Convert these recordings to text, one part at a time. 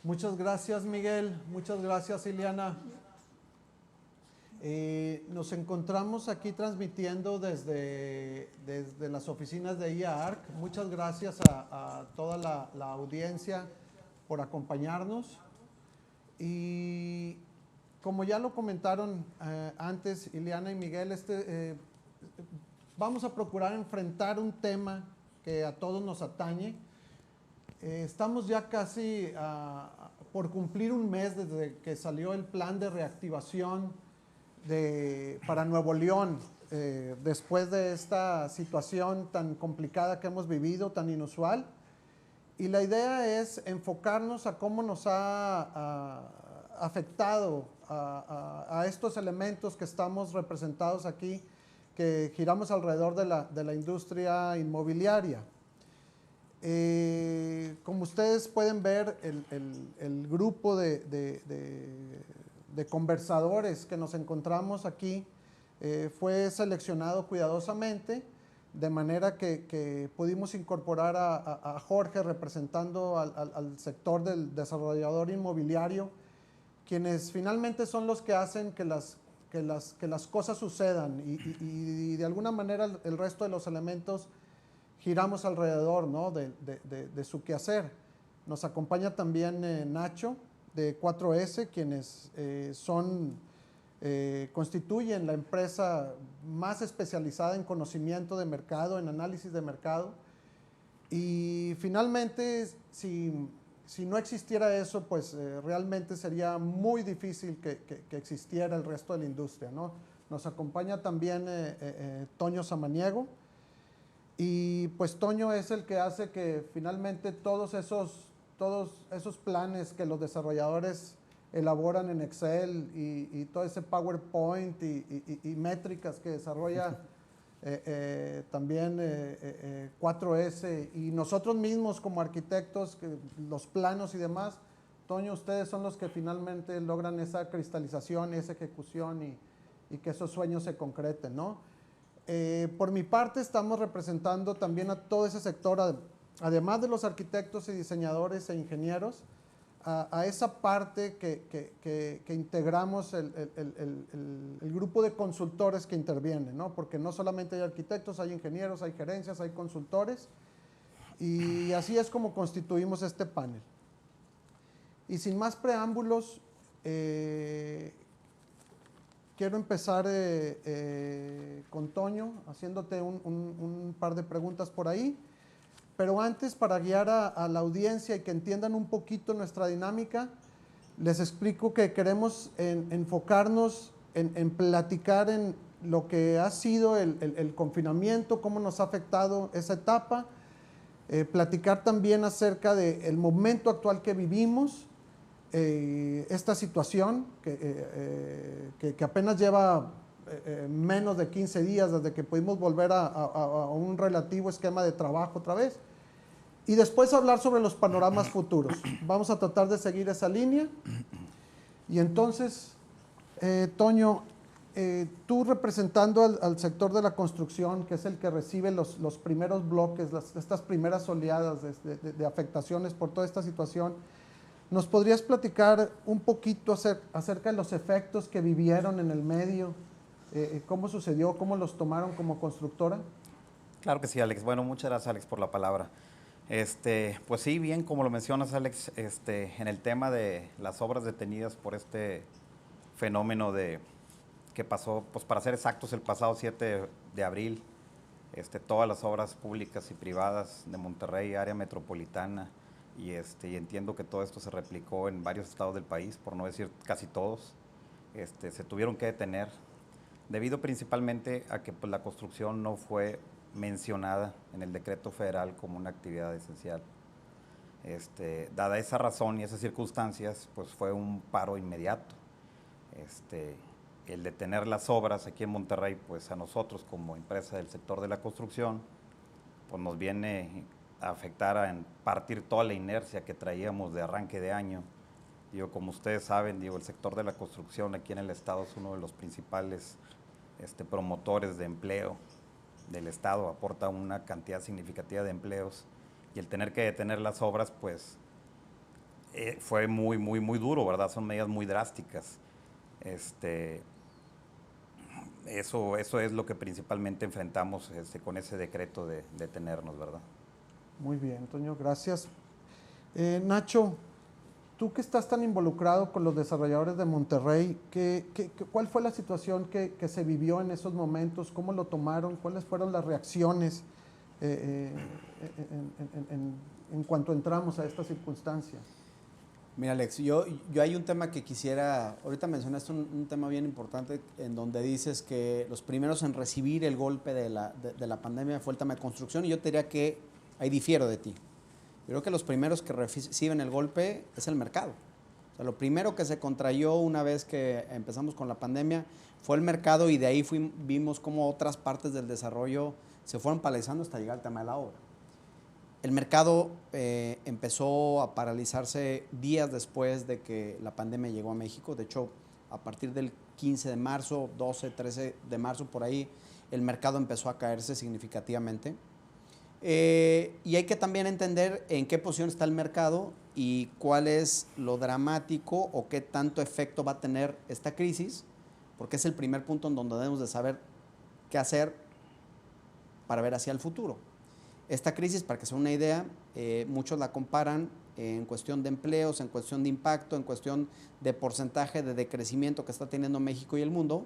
Muchas gracias, Miguel. Muchas gracias, Ileana. Nos encontramos aquí transmitiendo desde las oficinas de IAARC. Muchas gracias a toda la audiencia por acompañarnos. Y como ya lo comentaron antes Ileana y Miguel, vamos a procurar enfrentar un tema que a todos nos atañe. Estamos ya casi por cumplir un mes desde que salió el plan de reactivación para Nuevo León, después de esta situación tan complicada que hemos vivido, tan inusual. Y la idea es enfocarnos a cómo nos ha afectado a estos elementos que estamos representados aquí, que giramos alrededor de la industria inmobiliaria. Como ustedes pueden ver, el grupo de conversadores que nos encontramos aquí fue seleccionado cuidadosamente, de manera que pudimos incorporar a Jorge representando al sector del desarrollador inmobiliario, quienes finalmente son los que hacen que las cosas sucedan y de alguna manera el resto de los elementos giramos alrededor, ¿no?, de su quehacer. Nos acompaña también Nacho de 4S, quienes constituyen la empresa más especializada en conocimiento de mercado, en análisis de mercado. Y finalmente, si no existiera eso, pues realmente sería muy difícil que existiera el resto de la industria, ¿no? Nos acompaña también Toño Samaniego. Y pues Toño es el que hace que finalmente todos esos planes que los desarrolladores elaboran en Excel y todo ese PowerPoint y métricas que desarrolla también 4S y nosotros mismos como arquitectos, los planos y demás. Toño, ustedes son los que finalmente logran esa cristalización, esa ejecución y que esos sueños se concreten, ¿no? Por mi parte, estamos representando también a todo ese sector, además de los arquitectos y diseñadores e ingenieros, a esa parte que integramos el grupo de consultores que intervienen, ¿no? Porque no solamente hay arquitectos, hay ingenieros, hay gerencias, hay consultores, y así es como constituimos este panel. Y sin más preámbulos, quiero empezar con Toño, haciéndote un par de preguntas por ahí, pero antes, para guiar a la audiencia y que entiendan un poquito nuestra dinámica, les explico que queremos enfocarnos en platicar en lo que ha sido el confinamiento, cómo nos ha afectado esa etapa, platicar también acerca del momento actual que vivimos, esta situación que apenas lleva menos de 15 días desde que pudimos volver a un relativo esquema de trabajo otra vez, y después hablar sobre los panoramas futuros. Vamos a tratar de seguir esa línea. Y entonces, Toño, tú representando al sector de la construcción, que es el que recibe los primeros bloques, estas primeras oleadas de afectaciones por toda esta situación, ¿nos podrías platicar un poquito acerca de los efectos que vivieron en el medio? ¿Cómo sucedió? ¿Cómo los tomaron como constructora? Claro que sí, Alex. Bueno, muchas gracias, Alex, por la palabra. Pues sí, bien, como lo mencionas, Alex, en el tema de las obras detenidas por este fenómeno que pasó, pues para ser exactos, el pasado 7 de abril, todas las obras públicas y privadas de Monterrey, área metropolitana, y entiendo que todo esto se replicó en varios estados del país, por no decir casi todos, se tuvieron que detener, debido principalmente a que pues, la construcción no fue mencionada en el decreto federal como una actividad esencial. Dada esa razón y esas circunstancias, pues fue un paro inmediato. El detener las obras aquí en Monterrey, pues a nosotros como empresa del sector de la construcción, pues nos viene a afectar a partir toda la inercia que traíamos de arranque de año. Digo, como ustedes saben, el sector de la construcción aquí en el estado es uno de los principales promotores de empleo del estado, aporta una cantidad significativa de empleos, y el tener que detener las obras, pues fue muy duro, ¿verdad? Son medidas muy drásticas. Eso es lo que principalmente enfrentamos con ese decreto de detenernos, ¿verdad? Muy bien, Toño, gracias. Nacho, tú que estás tan involucrado con los desarrolladores de Monterrey, ¿cuál fue la situación que se vivió en esos momentos? ¿Cómo lo tomaron? ¿Cuáles fueron las reacciones en cuanto entramos a esta circunstancia? Mira, Alex, yo hay un tema que quisiera, ahorita mencionaste un tema bien importante en donde dices que los primeros en recibir el golpe de la pandemia fue el tema de construcción, y yo te diría que ahí difiero de ti. Yo creo que los primeros que reciben el golpe es el mercado. O sea, lo primero que se contrayó una vez que empezamos con la pandemia fue el mercado, y de ahí vimos cómo otras partes del desarrollo se fueron paralizando hasta llegar al tema de la obra. El mercado empezó a paralizarse días después de que la pandemia llegó a México. De hecho, a partir del 15 de marzo, 12, 13 de marzo, por ahí, el mercado empezó a caerse significativamente. Y hay que también entender en qué posición está el mercado y cuál es lo dramático o qué tanto efecto va a tener esta crisis, porque es el primer punto en donde debemos de saber qué hacer para ver hacia el futuro. Esta crisis, para que sea una idea, muchos la comparan en cuestión de empleos, en cuestión de impacto, en cuestión de porcentaje de decrecimiento que está teniendo México y el mundo.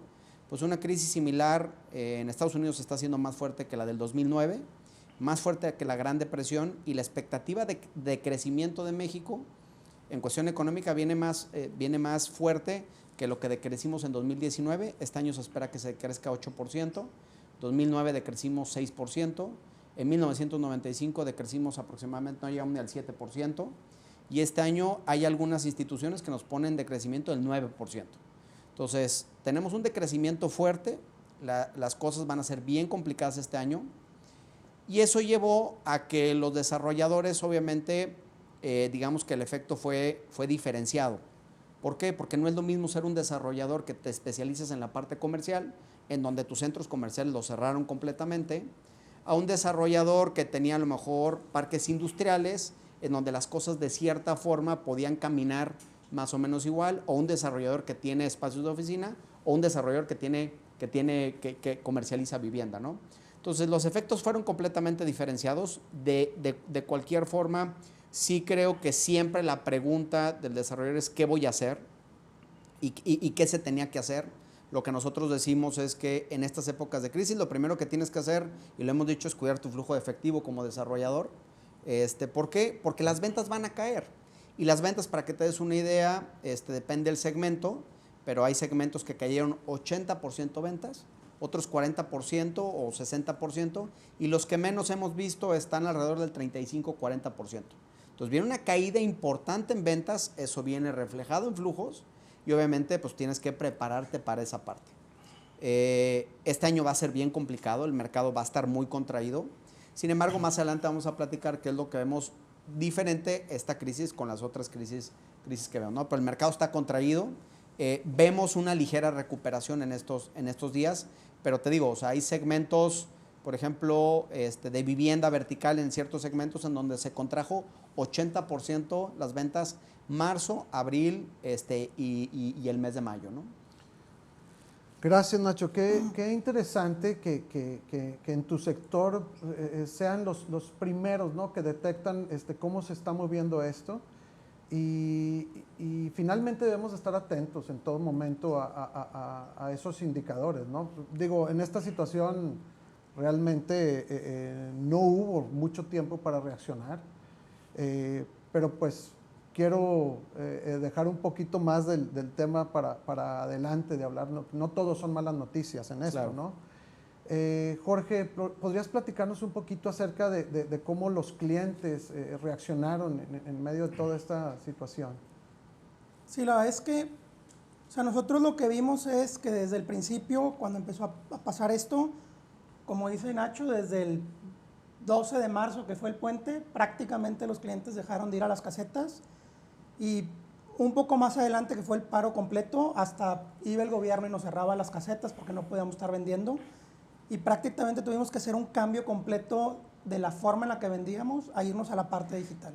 Pues una crisis similar en Estados Unidos está siendo más fuerte que la del 2009, más fuerte que la Gran Depresión, y la expectativa de crecimiento de México en cuestión económica viene más fuerte que lo que decrecimos en 2019. Este año se espera que se crezca 8%, 2009 decrecimos 6%, en 1995 decrecimos aproximadamente, no llegamos ni al 7%, y este año hay algunas instituciones que nos ponen decrecimiento del 9%. Entonces, tenemos un decrecimiento fuerte, las cosas van a ser bien complicadas este año, y eso llevó a que los desarrolladores, obviamente, digamos que el efecto fue diferenciado. ¿Por qué? Porque no es lo mismo ser un desarrollador que te especializas en la parte comercial, en donde tus centros comerciales los cerraron completamente, a un desarrollador que tenía a lo mejor parques industriales, en donde las cosas de cierta forma podían caminar más o menos igual, o un desarrollador que tiene espacios de oficina, o un desarrollador que comercializa vivienda, ¿no? Entonces, los efectos fueron completamente diferenciados. De cualquier forma, sí creo que siempre la pregunta del desarrollador es ¿qué voy a hacer? ¿Y qué se tenía que hacer? Lo que nosotros decimos es que en estas épocas de crisis lo primero que tienes que hacer, y lo hemos dicho, es cuidar tu flujo de efectivo como desarrollador. ¿Por qué? Porque las ventas van a caer. Y las ventas, para que te des una idea, depende del segmento, pero hay segmentos que cayeron 80% ventas, otros 40% o 60%, y los que menos hemos visto están alrededor del 35-40%. Entonces viene una caída importante en ventas, eso viene reflejado en flujos, y obviamente pues tienes que prepararte para esa parte. Este año va a ser bien complicado, el mercado va a estar muy contraído. Sin embargo, más adelante vamos a platicar qué es lo que vemos diferente esta crisis con las otras crisis que vemos, ¿no? Pero el mercado está contraído, vemos una ligera recuperación en estos días, pero te digo, o sea, hay segmentos, por ejemplo, de vivienda vertical en ciertos segmentos en donde se contrajo 80% las ventas marzo, abril y el mes de mayo, ¿no? Gracias, Nacho. Qué interesante que en tu sector sean los primeros, ¿no?, que detectan cómo se está moviendo esto. Y finalmente debemos estar atentos en todo momento a esos indicadores, ¿no? Digo, en esta situación realmente no hubo mucho tiempo para reaccionar, pero pues quiero dejar un poquito más del tema para adelante, de hablar. No todos son malas noticias en esto, claro, ¿no? Jorge, ¿podrías platicarnos un poquito acerca de cómo los clientes reaccionaron en medio de toda esta situación? Sí, la verdad es que, o sea, nosotros lo que vimos es que desde el principio, cuando empezó a pasar esto, como dice Nacho, desde el 12 de marzo, que fue el puente, prácticamente los clientes dejaron de ir a las casetas, y un poco más adelante, que fue el paro completo, hasta iba el gobierno y nos cerraba las casetas porque no podíamos estar vendiendo, y prácticamente tuvimos que hacer un cambio completo de la forma en la que vendíamos a irnos a la parte digital.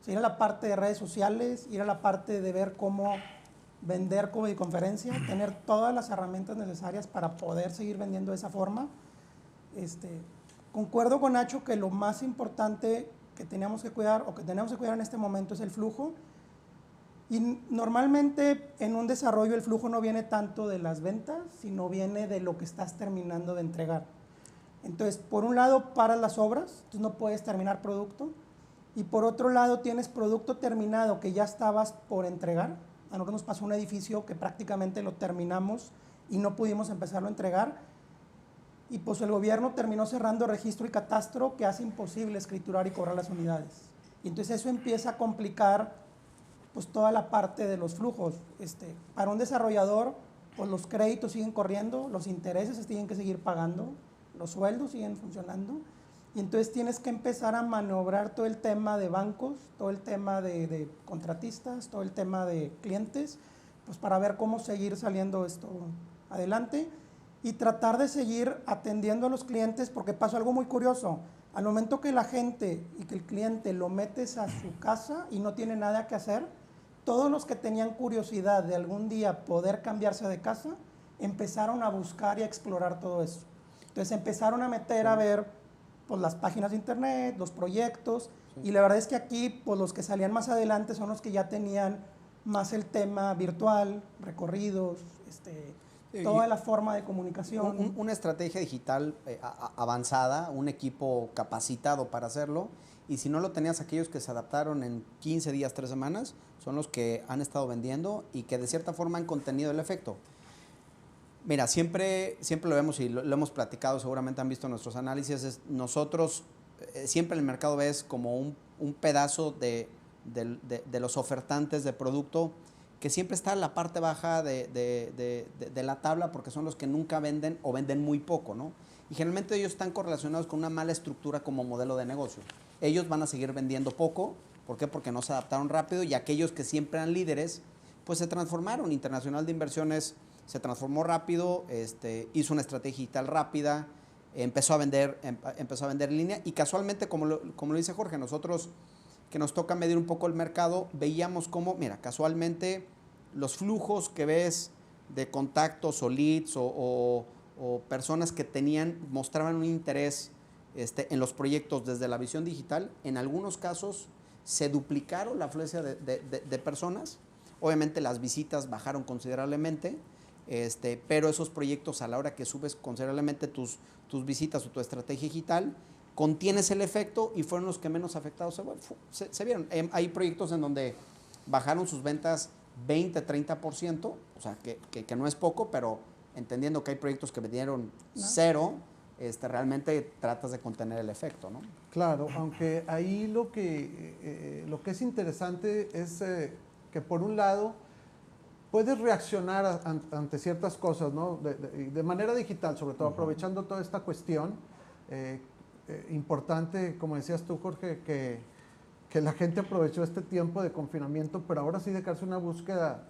O Ir a la parte de redes sociales, ir a la parte de ver cómo vender como videoconferencia, tener todas las herramientas necesarias para poder seguir vendiendo de esa forma. Concuerdo con Nacho que lo más importante que teníamos que cuidar o que tenemos que cuidar en este momento es el flujo. Y normalmente en un desarrollo el flujo no viene tanto de las ventas, sino viene de lo que estás terminando de entregar. Entonces, por un lado, paras las obras, entonces no puedes terminar producto. Y por otro lado, tienes producto terminado que ya estabas por entregar. A nosotros nos pasó un edificio que prácticamente lo terminamos y no pudimos empezarlo a entregar. Y pues el gobierno terminó cerrando registro y catastro que hace imposible escriturar y cobrar las unidades. Y entonces eso empieza a complicar pues toda la parte de los flujos. Para un desarrollador, pues los créditos siguen corriendo, los intereses se tienen que seguir pagando, los sueldos siguen funcionando. Y entonces tienes que empezar a maniobrar todo el tema de bancos, todo el tema de contratistas, todo el tema de clientes, pues para ver cómo seguir saliendo esto adelante y tratar de seguir atendiendo a los clientes, porque pasó algo muy curioso. Al momento que la gente y que el cliente lo metes a su casa y no tiene nada que hacer, todos los que tenían curiosidad de algún día poder cambiarse de casa, empezaron a buscar y a explorar todo eso. Entonces empezaron a meter a ver pues, las páginas de internet, los proyectos, y la verdad es que aquí pues, los que salían más adelante son los que ya tenían más el tema virtual, recorridos, toda la forma de comunicación. Una estrategia digital avanzada, un equipo capacitado para hacerlo, y si no lo tenías, aquellos que se adaptaron en 15 días, 3 semanas, son los que han estado vendiendo y que de cierta forma han contenido el efecto. Mira, siempre lo vemos y lo hemos platicado, seguramente han visto nuestros análisis, nosotros siempre en el mercado ves como un pedazo de los ofertantes de producto que siempre está en la parte baja de la tabla porque son los que nunca venden o venden muy poco, ¿no? Y generalmente ellos están correlacionados con una mala estructura como modelo de negocio. Ellos van a seguir vendiendo poco, ¿por qué? Porque no se adaptaron rápido y aquellos que siempre eran líderes, pues se transformaron. Internacional de Inversiones se transformó rápido, hizo una estrategia digital rápida, empezó a vender en línea y casualmente, como lo dice Jorge, nosotros que nos toca medir un poco el mercado, veíamos cómo, mira, casualmente los flujos que ves de contactos o leads o personas que mostraban un interés en los proyectos desde la visión digital, en algunos casos se duplicaron la afluencia de personas, obviamente las visitas bajaron considerablemente, pero esos proyectos a la hora que subes considerablemente tus visitas o tu estrategia digital, contienes el efecto y fueron los que menos afectados se vieron. Hay proyectos en donde bajaron sus ventas 20-30%, o sea, que no es poco, pero entendiendo que hay proyectos que vendieron cero, realmente tratas de contener el efecto, ¿no? Claro, aunque ahí lo que es interesante es que por un lado puedes reaccionar ante ciertas cosas, ¿no? De manera digital, sobre todo, aprovechando toda esta cuestión. Importante, como decías tú, Jorge, que la gente aprovechó este tiempo de confinamiento, pero ahora sí dedicarse a una búsqueda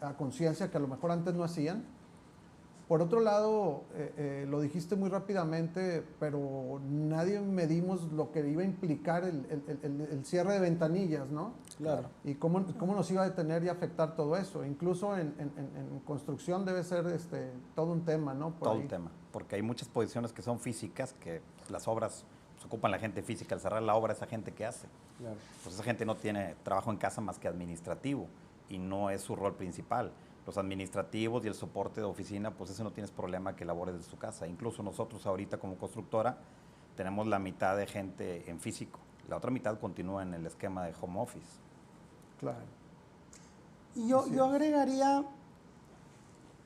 a conciencia que a lo mejor antes no hacían. Por otro lado, lo dijiste muy rápidamente, pero nadie medimos lo que iba a implicar el cierre de ventanillas, ¿no? Claro. Y cómo nos iba a detener y afectar todo eso. Incluso en construcción debe ser todo un tema, ¿no? Todo un tema, porque hay muchas posiciones que son físicas, que las obras se ocupan la gente física. Al cerrar la obra, esa gente ¿qué hace? Claro. Pues esa gente no tiene trabajo en casa más que administrativo y no es su rol principal. Los administrativos y el soporte de oficina, pues ese no tienes problema que labores desde su casa. Incluso nosotros ahorita como constructora tenemos la mitad de gente en físico, la otra mitad continúa en el esquema de home office. Claro. Y yo agregaría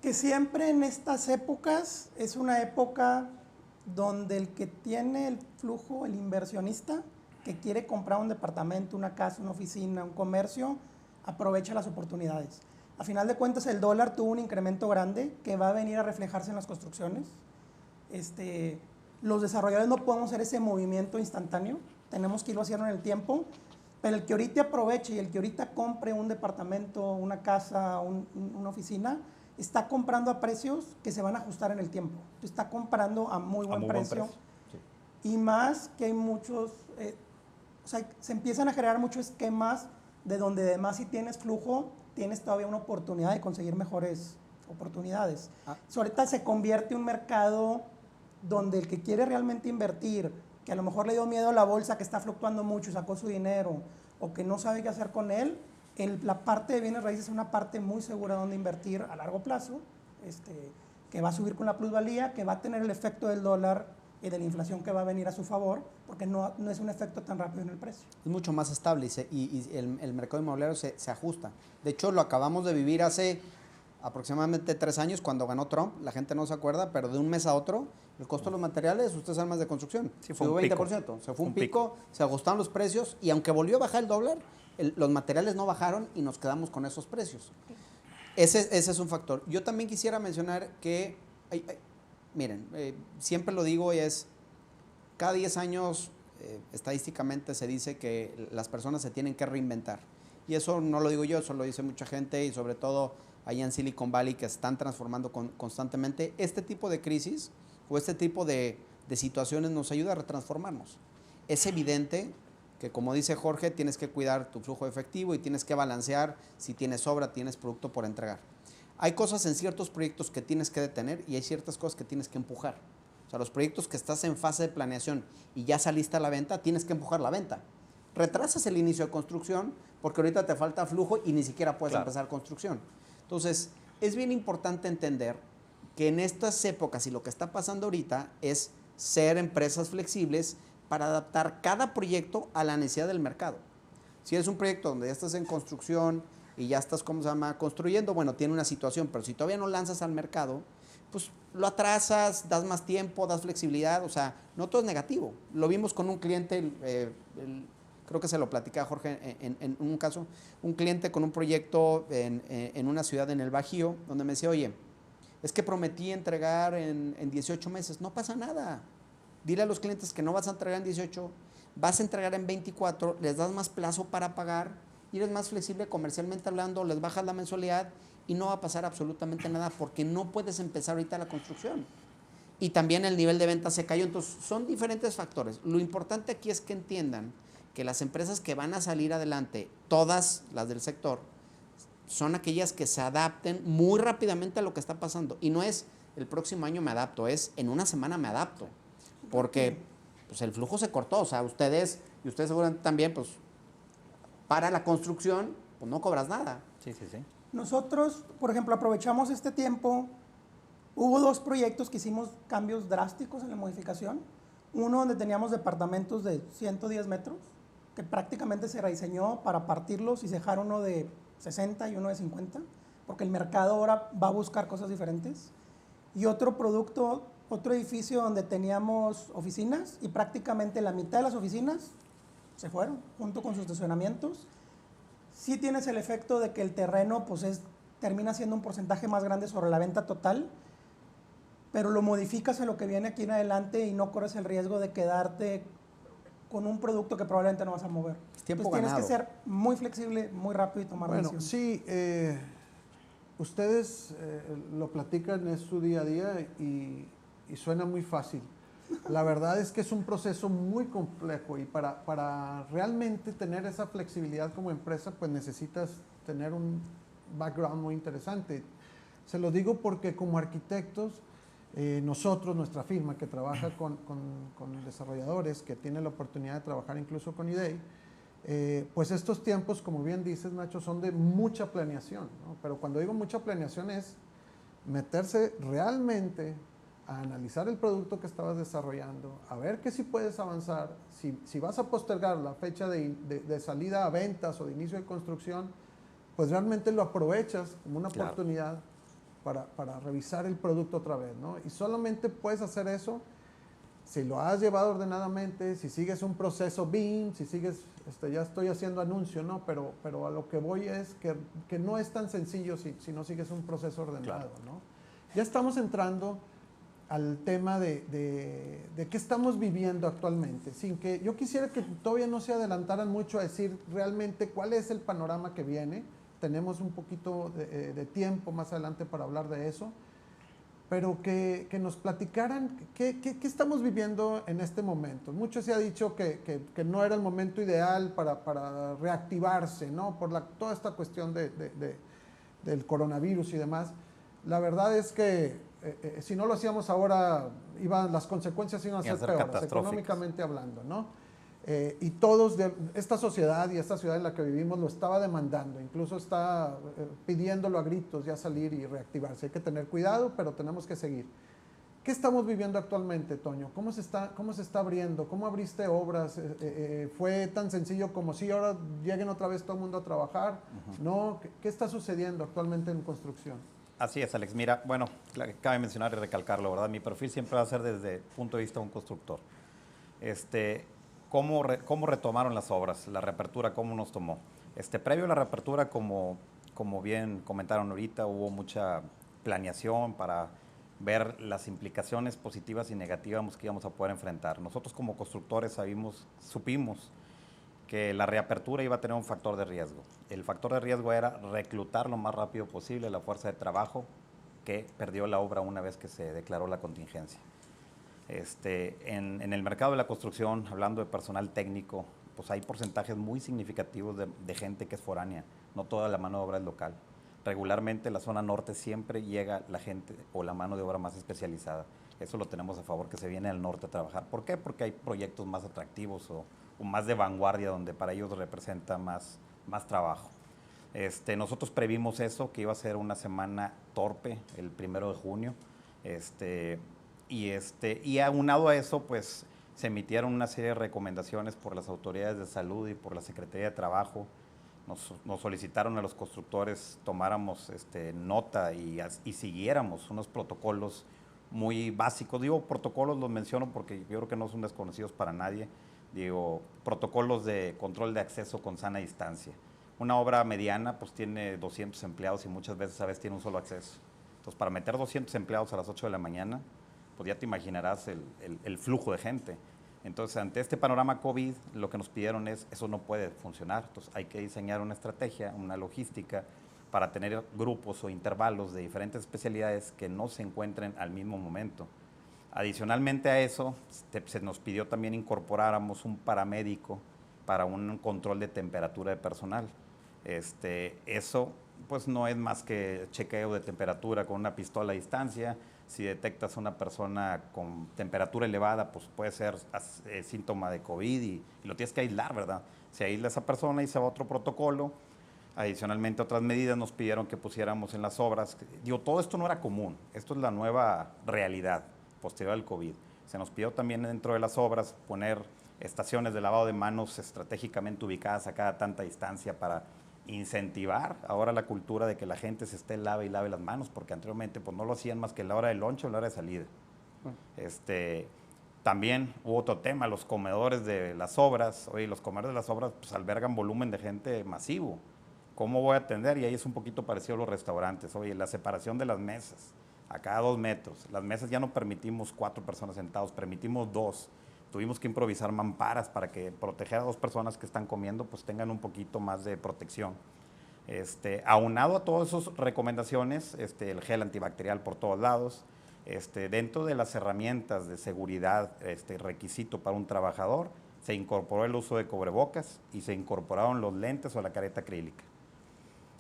que siempre en estas épocas es una época donde el que tiene el flujo, el inversionista, que quiere comprar un departamento, una casa, una oficina, un comercio, aprovecha las oportunidades. A final de cuentas, el dólar tuvo un incremento grande que va a venir a reflejarse en las construcciones. Los desarrolladores no podemos hacer ese movimiento instantáneo, tenemos que irlo haciendo en el tiempo, pero el que ahorita aproveche y el que ahorita compre un departamento, una casa, una oficina, está comprando a precios que se van a ajustar en el tiempo. Está comprando a muy buen precio. Sí. Y más que hay muchos o sea, se empiezan a generar muchos esquemas de donde además si tienes flujo, tienes todavía una oportunidad de conseguir mejores oportunidades. Ahorita se convierte en un mercado donde el que quiere realmente invertir, que a lo mejor le dio miedo a la bolsa que está fluctuando mucho, sacó su dinero, o que no sabe qué hacer con él, la parte de bienes raíces es una parte muy segura donde invertir a largo plazo, que va a subir con la plusvalía, que va a tener el efecto del dólar y de la inflación que va a venir a su favor, porque no es un efecto tan rápido en el precio. Es mucho más estable y el mercado inmobiliario se ajusta. De hecho, lo acabamos de vivir hace aproximadamente 3 años cuando ganó Trump. La gente no se acuerda, pero de un mes a otro, el costo de los materiales, ustedes saben más de construcción, Sí, fue subió un pico. 20%. Se fue un pico, se ajustaron los precios y aunque volvió a bajar el dólar, los materiales no bajaron y nos quedamos con esos precios. Ese es un factor. Yo también quisiera mencionar que, miren, siempre lo digo y es, cada 10 años estadísticamente se dice que las personas se tienen que reinventar. Y eso no lo digo yo, eso lo dice mucha gente y sobre todo allá en Silicon Valley que se están transformando constantemente. Este tipo de crisis o este tipo de situaciones nos ayuda a retransformarnos. Es evidente que, como dice Jorge, tienes que cuidar tu flujo de efectivo y tienes que balancear si tienes sobra, tienes producto por entregar. Hay cosas en ciertos proyectos que tienes que detener y hay ciertas cosas que tienes que empujar. O sea, los proyectos que estás en fase de planeación y ya saliste a la venta, tienes que empujar la venta. Retrasas el inicio de construcción porque ahorita te falta flujo y ni siquiera puedes empezar construcción. Entonces, es bien importante entender que en estas épocas y lo que está pasando ahorita es ser empresas flexibles para adaptar cada proyecto a la necesidad del mercado. Si es un proyecto donde ya estás en construcción y ya estás, ¿cómo se llama?, construyendo, bueno, tiene una situación, pero si todavía no lanzas al mercado, pues lo atrasas, das más tiempo, das flexibilidad, o sea, no todo es negativo. Lo vimos con un cliente, creo que se lo platicaba Jorge en un caso, un cliente con un proyecto en una ciudad en el Bajío, donde me decía, oye, es que prometí entregar en 18 meses, no pasa nada. Dile a los clientes que no vas a entregar en 18, vas a entregar en 24, les das más plazo para pagar y eres más flexible comercialmente hablando, les bajas la mensualidad y no va a pasar absolutamente nada porque no puedes empezar ahorita la construcción. Y también el nivel de venta se cayó, entonces son diferentes factores. Lo importante aquí es que entiendan que las empresas que van a salir adelante, todas las del sector, son aquellas que se adapten muy rápidamente a lo que está pasando. Y no es el próximo año me adapto, es en una semana me adapto. Porque pues, el flujo se cortó. O sea, ustedes seguramente también, pues, para la construcción, pues no cobras nada. Sí, sí, sí. Nosotros, por ejemplo, aprovechamos este tiempo. Hubo 2 proyectos que hicimos cambios drásticos en la modificación. Uno donde teníamos departamentos de 110 metros, que prácticamente se rediseñó para partirlos y dejar uno de 60 y uno de 50, porque el mercado ahora va a buscar cosas diferentes. Y otro edificio donde teníamos oficinas y prácticamente la mitad de las oficinas se fueron junto con sus estacionamientos. Sí tienes el efecto de que el terreno pues termina siendo un porcentaje más grande sobre la venta total, pero lo modificas en lo que viene aquí en adelante y no corres el riesgo de quedarte con un producto que probablemente no vas a mover. Tiempo Entonces, ganado. tienes que ser muy flexible, muy rápido y tomar decisiones. Sí, ustedes lo platican, es su día a día y suena muy fácil. La verdad es que es un proceso muy complejo y para realmente tener esa flexibilidad como empresa, pues necesitas tener un background muy interesante. Se lo digo porque como arquitectos, nosotros, nuestra firma que trabaja con desarrolladores, que tiene la oportunidad de trabajar incluso con IDEI, pues estos tiempos, como bien dices, Nacho, son de mucha planeación, ¿no? Pero cuando digo mucha planeación es meterse realmente a analizar el producto que estabas desarrollando, a ver que si puedes avanzar, si vas a postergar la fecha de salida a ventas o de inicio de construcción, pues realmente lo aprovechas como una oportunidad para revisar el producto otra vez, ¿no? Y solamente puedes hacer eso si lo has llevado ordenadamente, si sigues un proceso BIM, si sigues, ya estoy haciendo anuncio, ¿no? Pero a lo que voy es que no es tan sencillo si no sigues un proceso ordenado, ¿no? Ya estamos entrando al tema de qué estamos viviendo actualmente, sin que yo quisiera que todavía no se adelantaran mucho a decir realmente cuál es el panorama que viene. Tenemos un poquito de tiempo más adelante para hablar de eso, pero que nos platicaran qué estamos viviendo en este momento. Mucho se ha dicho que no era el momento ideal para reactivarse, ¿no? Por toda esta cuestión del coronavirus y demás. La verdad es que si no lo hacíamos ahora, las consecuencias iban a ser peores, económicamente hablando, ¿no? Y todos, esta sociedad y esta ciudad en la que vivimos lo estaba demandando, incluso está pidiéndolo a gritos ya salir y reactivarse. Hay que tener cuidado, pero tenemos que seguir. ¿Qué estamos viviendo actualmente, Toño? ¿Cómo se está abriendo? ¿Cómo abriste obras? ¿Fue tan sencillo como si ahora lleguen otra vez todo el mundo a trabajar? ¿No? ¿Qué está sucediendo actualmente en construcción? Así es, Alex. Mira, bueno, cabe mencionar y recalcarlo, ¿verdad? Mi perfil siempre va a ser desde el punto de vista de un constructor. ¿Cómo retomaron las obras? La reapertura, ¿cómo nos tomó? Previo a la reapertura, como bien comentaron ahorita, hubo mucha planeación para ver las implicaciones positivas y negativas que íbamos a poder enfrentar. Nosotros como constructores supimos que la reapertura iba a tener un factor de riesgo. El factor de riesgo era reclutar lo más rápido posible la fuerza de trabajo que perdió la obra una vez que se declaró la contingencia. En el mercado de la construcción, hablando de personal técnico, pues hay porcentajes muy significativos de gente que es foránea, no toda la mano de obra es local. Regularmente la zona norte siempre llega la gente o la mano de obra más especializada. Eso lo tenemos a favor, que se viene al norte a trabajar. ¿Por qué? Porque hay proyectos más atractivos o más de vanguardia, donde para ellos representa más trabajo. Nosotros previmos eso, que iba a ser una semana torpe el 1 de junio. Y aunado a eso, pues se emitieron una serie de recomendaciones por las autoridades de salud y por la Secretaría de Trabajo. Nos solicitaron a los constructores tomáramos nota y siguiéramos unos protocolos muy básicos. Digo protocolos, los menciono porque yo creo que no son desconocidos para nadie. Digo, protocolos de control de acceso con sana distancia. Una obra mediana pues tiene 200 empleados y muchas veces a veces tiene un solo acceso. Entonces, para meter 200 empleados a las 8 de la mañana, pues ya te imaginarás el flujo de gente. Entonces, ante este panorama COVID, lo que nos pidieron es, eso no puede funcionar. Entonces, hay que diseñar una estrategia, una logística para tener grupos o intervalos de diferentes especialidades que no se encuentren al mismo momento. Adicionalmente a eso, se nos pidió también incorporáramos un paramédico para un control de temperatura de personal. Eso pues no es más que chequeo de temperatura con una pistola a distancia. Si detectas a una persona con temperatura elevada, pues puede ser síntoma de COVID y lo tienes que aislar, ¿verdad? Se aísla esa persona y se va a otro protocolo. Adicionalmente, otras medidas nos pidieron que pusiéramos en las obras. Digo, todo esto no era común. Esto es la nueva realidad posterior al COVID. Se nos pidió también dentro de las obras poner estaciones de lavado de manos estratégicamente ubicadas a cada tanta distancia para incentivar ahora la cultura de que la gente se esté lave y lave las manos, porque anteriormente pues no lo hacían más que a la hora del lunch o a la hora de salida. También hubo otro tema, los comedores de las obras. Oye, los comedores de las obras pues albergan volumen de gente masivo. ¿Cómo voy a atender? Y ahí es un poquito parecido a los restaurantes. Oye, la separación de las mesas a cada 2 metros. Las mesas ya no permitimos 4 personas sentados, permitimos 2. Tuvimos que improvisar mamparas para que proteger a 2 personas que están comiendo, pues tengan un poquito más de protección. Aunado a todas esas recomendaciones, el gel antibacterial por todos lados, dentro de las herramientas de seguridad, requisito para un trabajador, se incorporó el uso de cubrebocas y se incorporaron los lentes o la careta acrílica.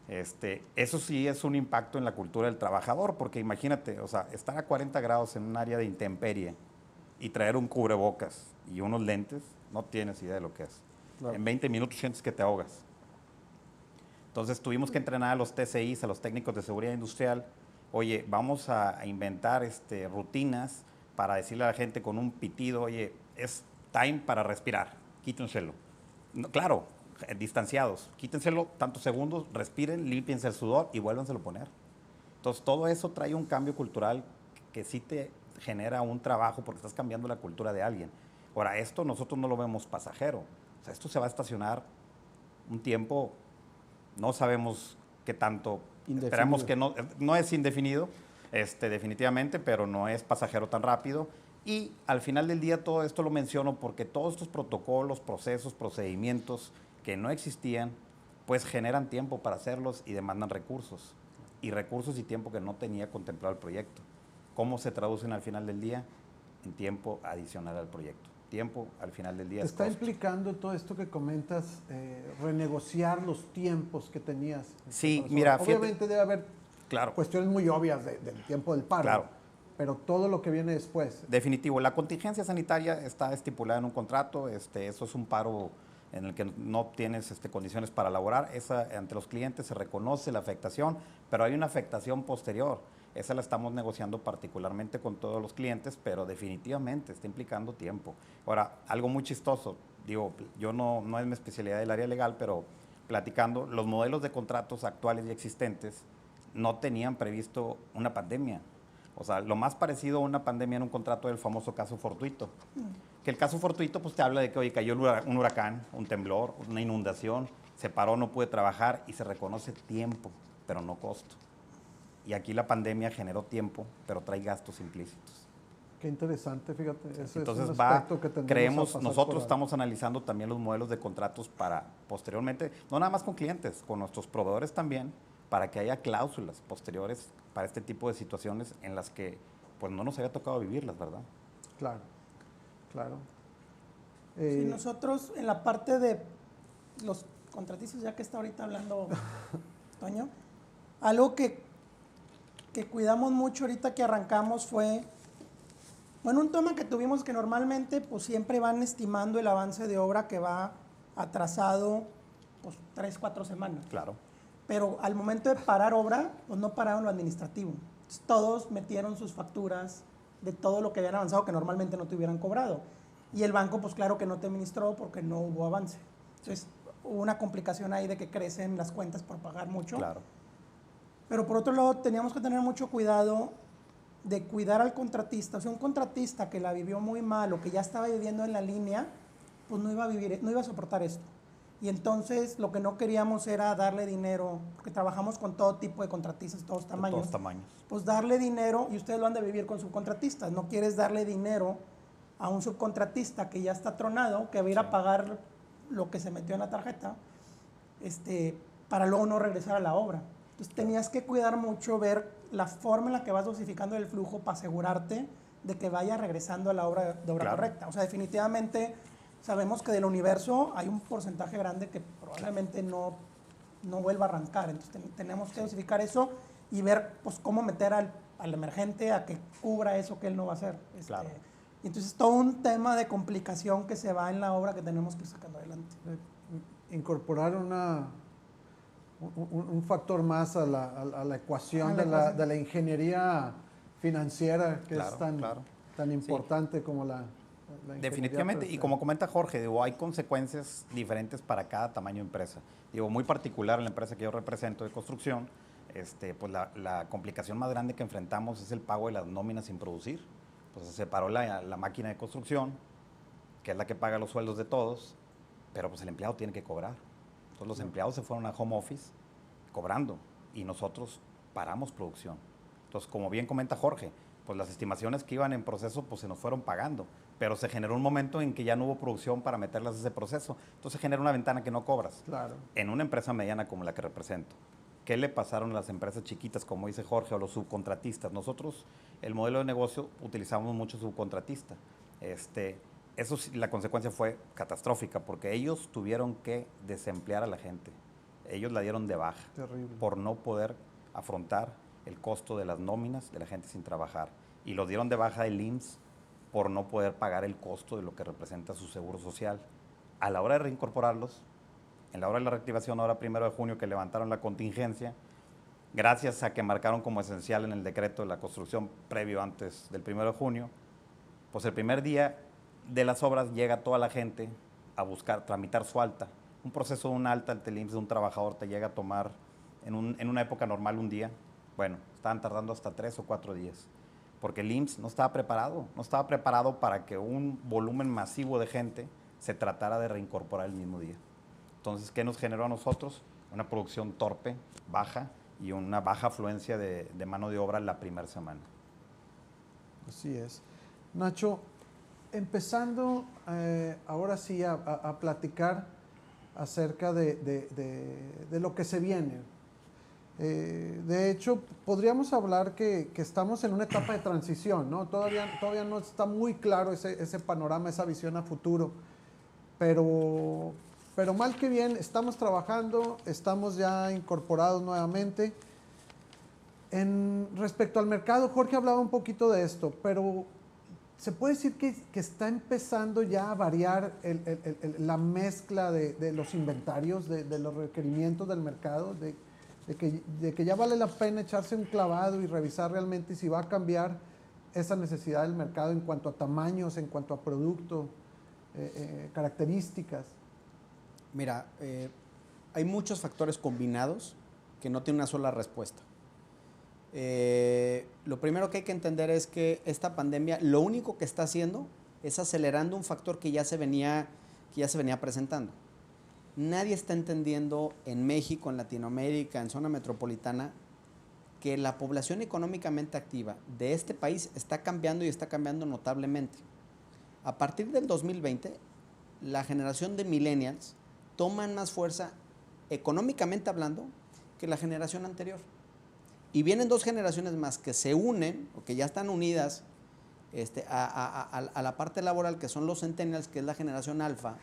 Eso sí es un impacto en la cultura del trabajador, porque imagínate, o sea, estar a 40 grados en un área de intemperie y traer un cubrebocas y unos lentes, no tienes idea de lo que es. Claro. En 20 minutos sientes que te ahogas. Entonces tuvimos que entrenar a los TCIs, a los técnicos de seguridad industrial. Oye, vamos a inventar rutinas para decirle a la gente con un pitido, oye, es time para respirar, quítenselo. No, claro, distanciados, quítenselo tantos segundos, respiren, límpiense el sudor y vuélvanselo a poner. Entonces todo eso trae un cambio cultural que sí te genera un trabajo porque estás cambiando la cultura de alguien. Ahora, esto nosotros no lo vemos pasajero. O sea, esto se va a estacionar un tiempo, no sabemos qué tanto, indefinido. Esperamos que no es indefinido, definitivamente, pero no es pasajero tan rápido. Y al final del día todo esto lo menciono porque todos estos protocolos, procesos, procedimientos que no existían, pues generan tiempo para hacerlos y demandan recursos. Y recursos y tiempo que no tenía contemplado el proyecto. ¿Cómo se traducen al final del día? En tiempo adicional al proyecto. Tiempo al final del día ¿Te es está costo. implicando todo esto que comentas, renegociar los tiempos que tenías? Sí, mira, fíjate. Obviamente debe haber Claro. cuestiones muy obvias del tiempo del paro, Claro. pero todo lo que viene después. Definitivo. La contingencia sanitaria está estipulada en un contrato. Eso es un paro en el que no obtienes condiciones para laborar. Esa, ante los clientes se reconoce la afectación, pero hay una afectación posterior. Esa la estamos negociando particularmente con todos los clientes, pero definitivamente está implicando tiempo. Ahora, algo muy chistoso, digo, yo no es mi especialidad del área legal, pero platicando, los modelos de contratos actuales y existentes no tenían previsto una pandemia. O sea, lo más parecido a una pandemia en un contrato es el famoso caso fortuito. Que el caso fortuito pues te habla de que, oye, cayó un huracán, un temblor, una inundación, se paró, no pude trabajar y se reconoce tiempo, pero no costo. Y aquí la pandemia generó tiempo, pero trae gastos implícitos. Qué interesante, fíjate. Ese Entonces es un aspecto que tendremos creemos, a pasar nosotros por estamos analizando también los modelos de contratos para posteriormente, no nada más con clientes, con nuestros proveedores también, para que haya cláusulas posteriores para este tipo de situaciones en las que pues no nos había tocado vivirlas, ¿verdad? Claro, claro. Sí, nosotros en la parte de los contratistas, ya que está ahorita hablando Toño, algo que cuidamos mucho ahorita que arrancamos fue, bueno, un tema que tuvimos que normalmente pues siempre van estimando el avance de obra que va atrasado pues 3, 4 semanas. Claro. Pero al momento de parar obra, pues no pararon lo administrativo. Entonces, todos metieron sus facturas de todo lo que habían avanzado que normalmente no te hubieran cobrado. Y el banco, pues claro que no te administró porque no hubo avance. Entonces, hubo una complicación ahí de que crecen las cuentas por pagar mucho. Claro. Pero por otro lado, teníamos que tener mucho cuidado de cuidar al contratista. O sea, un contratista que la vivió muy mal o que ya estaba viviendo en la línea, pues no iba a vivir, no iba a soportar esto. Y entonces lo que no queríamos era darle dinero, porque trabajamos con todo tipo de contratistas, todos tamaños. De todos tamaños. Pues darle dinero, y ustedes lo han de vivir con subcontratistas, no quieres darle dinero a un subcontratista que ya está tronado, que va a ir a pagar lo que se metió en la tarjeta, para luego no regresar a la obra. Entonces tenías que cuidar mucho, ver la forma en la que vas dosificando el flujo para asegurarte de que vaya regresando a la obra de obra correcta. O sea, definitivamente sabemos que del universo hay un porcentaje grande que probablemente no vuelva a arrancar. Entonces tenemos que dosificar eso y ver pues, cómo meter al emergente a que cubra eso que él no va a hacer. Claro. Y entonces todo un tema de complicación que se va en la obra que tenemos que ir sacando adelante. Incorporar un factor más a la ecuación de la ingeniería financiera que es tan importante como la definitivamente, y como comenta Jorge, digo, hay consecuencias diferentes para cada tamaño de empresa. Digo, muy particular en la empresa que yo represento de construcción, pues la complicación más grande que enfrentamos es el pago de las nóminas sin producir. Pues se paró la máquina de construcción, que es la que paga los sueldos de todos, pero pues el empleado tiene que cobrar. Entonces los empleados se fueron a home office cobrando y nosotros paramos producción. Entonces, como bien comenta Jorge, pues las estimaciones que iban en proceso pues se nos fueron pagando, pero se generó un momento en que ya no hubo producción para meterlas a ese proceso. Entonces se genera una ventana que no cobras. Claro. En una empresa mediana como la que represento. ¿Qué le pasaron a las empresas chiquitas, como dice Jorge, o los subcontratistas? Nosotros, el modelo de negocio, utilizamos mucho subcontratista. Eso la consecuencia fue catastrófica, porque ellos tuvieron que desemplear a la gente. Ellos la dieron de baja. Terrible. Por no poder afrontar el costo de las nóminas de la gente sin trabajar. Y los dieron de baja del IMSS por no poder pagar el costo de lo que representa su seguro social. A la hora de reincorporarlos, en la hora de la reactivación, ahora 1 de junio, que levantaron la contingencia, gracias a que marcaron como esencial en el decreto de la construcción previo antes del 1 de junio, pues el primer día de las obras llega toda la gente a buscar, tramitar su alta. Un proceso de un alta ante el IMSS de un trabajador te llega a tomar en una época normal un día. Bueno, estaban tardando hasta 3 o 4 días, porque el IMSS no estaba preparado para que un volumen masivo de gente se tratara de reincorporar el mismo día. Entonces, ¿qué nos generó a nosotros? Una producción torpe, baja y una baja afluencia de mano de obra la primera semana. Así es. Nacho, empezando ahora sí a platicar acerca de lo que se viene. De hecho, podríamos hablar que estamos en una etapa de transición, ¿no? Todavía no está muy claro ese panorama, esa visión a futuro, pero mal que bien estamos trabajando, estamos ya incorporados nuevamente. Respecto al mercado, Jorge hablaba un poquito de esto, pero se puede decir que está empezando ya a variar la mezcla de los inventarios, de los requerimientos del mercado, de que ya vale la pena echarse un clavado y revisar realmente si va a cambiar esa necesidad del mercado en cuanto a tamaños, en cuanto a producto, características. Mira, hay muchos factores combinados que no tienen una sola respuesta. Lo primero que hay que entender es que esta pandemia lo único que está haciendo es acelerando un factor que ya se venía presentando. Nadie está entendiendo en México, en Latinoamérica, en zona metropolitana, que la población económicamente activa de este país está cambiando y está cambiando notablemente. A partir del 2020, la generación de millennials toman más fuerza económicamente hablando que la generación anterior. Y vienen dos generaciones más que se unen, o que ya están unidas a la parte laboral, que son los centennials, que es la generación alfa,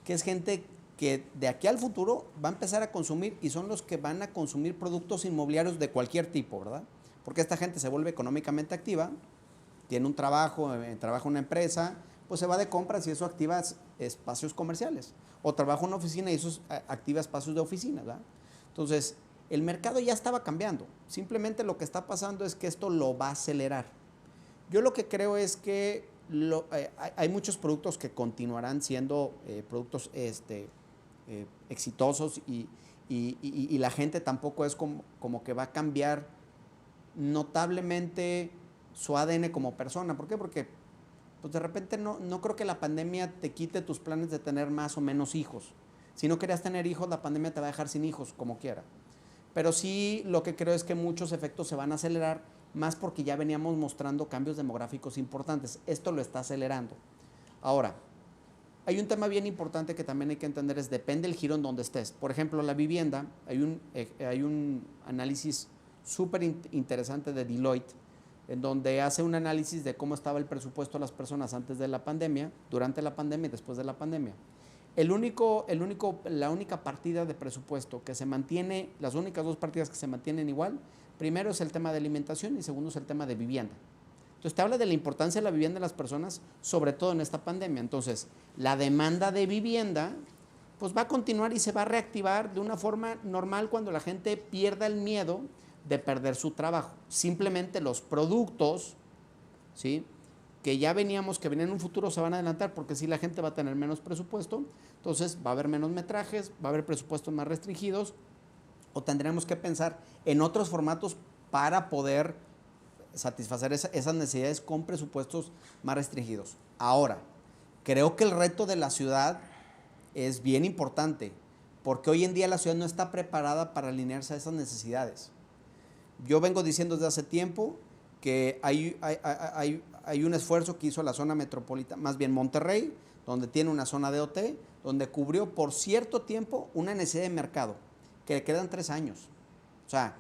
que es gente que de aquí al futuro va a empezar a consumir y son los que van a consumir productos inmobiliarios de cualquier tipo, ¿verdad? Porque esta gente se vuelve económicamente activa, tiene un trabajo, trabaja en una empresa, pues se va de compras y eso activa espacios comerciales. O trabaja en una oficina y eso activa espacios de oficina, ¿verdad? Entonces, el mercado ya estaba cambiando. Simplemente lo que está pasando es que esto lo va a acelerar. Yo lo que creo es que hay muchos productos que continuarán siendo productos exitosos y la gente tampoco es como que va a cambiar notablemente su ADN como persona. ¿Por qué? Porque pues de repente no creo que la pandemia te quite tus planes de tener más o menos hijos. Si no querías tener hijos, la pandemia te va a dejar sin hijos, como quiera. Pero sí lo que creo es que muchos efectos se van a acelerar, más porque ya veníamos mostrando cambios demográficos importantes. Esto lo está acelerando. Ahora, hay un tema bien importante que también hay que entender, es depende del giro en donde estés. Por ejemplo, la vivienda, hay un análisis súper interesante de Deloitte, en donde hace un análisis de cómo estaba el presupuesto de las personas antes de la pandemia, durante la pandemia y después de la pandemia. La única partida de presupuesto que se mantiene, las únicas dos partidas que se mantienen igual, primero es el tema de alimentación y segundo es el tema de vivienda. Entonces te habla de la importancia de la vivienda de las personas, sobre todo en esta pandemia. Entonces, la demanda de vivienda pues va a continuar y se va a reactivar de una forma normal cuando la gente pierda el miedo de perder su trabajo. Simplemente los productos, ¿sí?, que ya veníamos, que venían en un futuro, se van a adelantar, porque si la gente va a tener menos presupuesto, entonces va a haber menos metrajes, va a haber presupuestos más restringidos, o tendremos que pensar en otros formatos para poder satisfacer esas necesidades con presupuestos más restringidos. Ahora, creo que el reto de la ciudad es bien importante, porque hoy en día la ciudad no está preparada para alinearse a esas necesidades. Yo vengo diciendo desde hace tiempo que hay un esfuerzo que hizo la zona metropolitana, más bien Monterrey, donde tiene una zona de OT, donde cubrió por cierto tiempo una necesidad de mercado, que le quedan 3 años. O sea,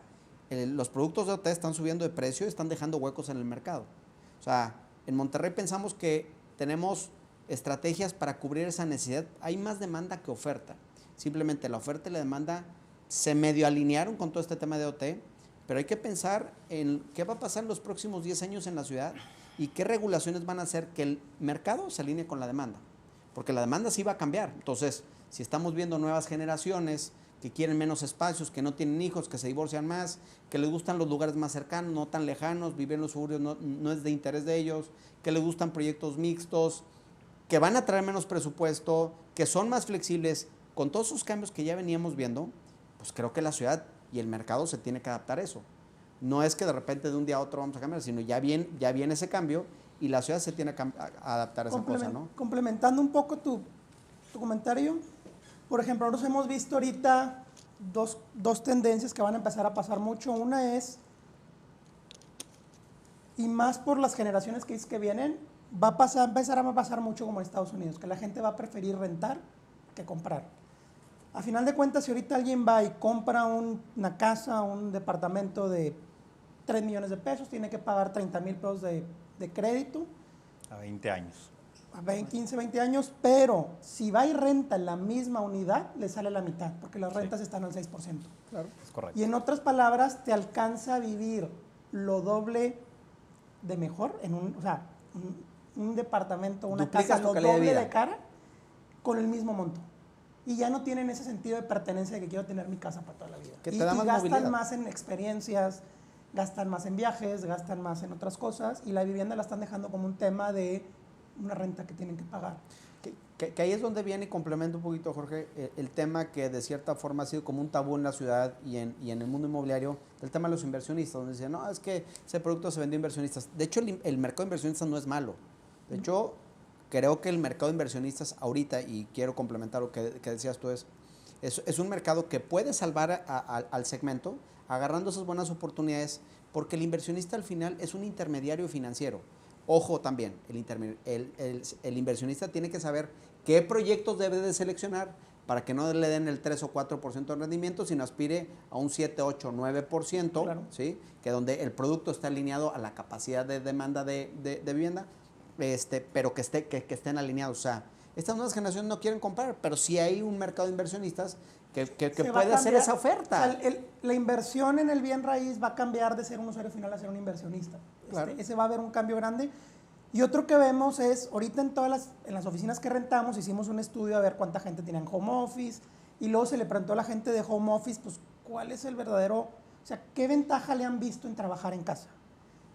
los productos de OT están subiendo de precio y están dejando huecos en el mercado. O sea, en Monterrey pensamos que tenemos estrategias para cubrir esa necesidad. Hay más demanda que oferta. Simplemente la oferta y la demanda se medio alinearon con todo este tema de OT, pero hay que pensar en qué va a pasar en los próximos 10 años en la ciudad y qué regulaciones van a hacer que el mercado se alinee con la demanda, porque la demanda sí va a cambiar. Entonces, si estamos viendo nuevas generaciones que quieren menos espacios, que no tienen hijos, que se divorcian más, que les gustan los lugares más cercanos, no tan lejanos, vivir en los suburbios no es de interés de ellos, que les gustan proyectos mixtos, que van a traer menos presupuesto, que son más flexibles, con todos esos cambios que ya veníamos viendo, pues creo que la ciudad y el mercado se tiene que adaptar a eso. No es que de repente de un día a otro vamos a cambiar, sino ya viene ese cambio y la ciudad se tiene que adaptar a esa cosa, ¿no? Complementando un poco tu comentario, por ejemplo, nosotros hemos visto ahorita dos tendencias que van a empezar a pasar mucho. Una es, y más por las generaciones que vienen, va a empezar a pasar mucho como en Estados Unidos, que la gente va a preferir rentar que comprar. A final de cuentas, si ahorita alguien va y compra una casa, un departamento de 3 millones de pesos, tiene que pagar 30,000 pesos de crédito A 20 años. a 15, 20 años, pero si va y renta en la misma unidad, le sale la mitad, porque las rentas están al 6%. Claro. Es correcto. Y en otras palabras, te alcanza a vivir lo doble de mejor en un departamento, una Duplicas casa tu lo calidad de doble vida. de cara con el mismo monto. Y ya no tienen ese sentido de pertenencia de que quiero tener mi casa para toda la vida. Que te y da y más gastan movilidad. más en experiencias, gastan más en viajes, gastan más en otras cosas y la vivienda la están dejando como un tema de una renta que tienen que pagar. Que ahí es donde viene y complementa un poquito, Jorge, el tema que de cierta forma ha sido como un tabú en la ciudad y en el mundo inmobiliario, el tema de los inversionistas, donde dicen, no, es que ese producto se vendió a inversionistas. De hecho, el mercado de inversionistas no es malo. De hecho, creo que el mercado de inversionistas ahorita, y quiero complementar lo que decías tú, es un mercado que puede salvar al segmento agarrando esas buenas oportunidades, porque el inversionista al final es un intermediario financiero. Ojo también, el inversionista tiene que saber qué proyectos debe de seleccionar para que no le den el 3 o 4% de rendimiento, sino aspire a un 7, 8, 9%, Claro. ¿sí? Que donde el producto está alineado a la capacidad de demanda de vivienda, pero que estén alineados. O sea, estas nuevas generaciones no quieren comprar, pero sí hay un mercado de inversionistas que Se va a puede hacer cambiar. esa oferta. O sea, la inversión en el bien raíz va a cambiar de ser un usuario final a ser un inversionista. Claro. Ese va a haber un cambio grande. Y otro que vemos es, ahorita en las oficinas que rentamos, hicimos un estudio a ver cuánta gente tenía en home office, y luego se le preguntó a la gente de home office, pues, cuál es el verdadero, o sea, qué ventaja le han visto en trabajar en casa.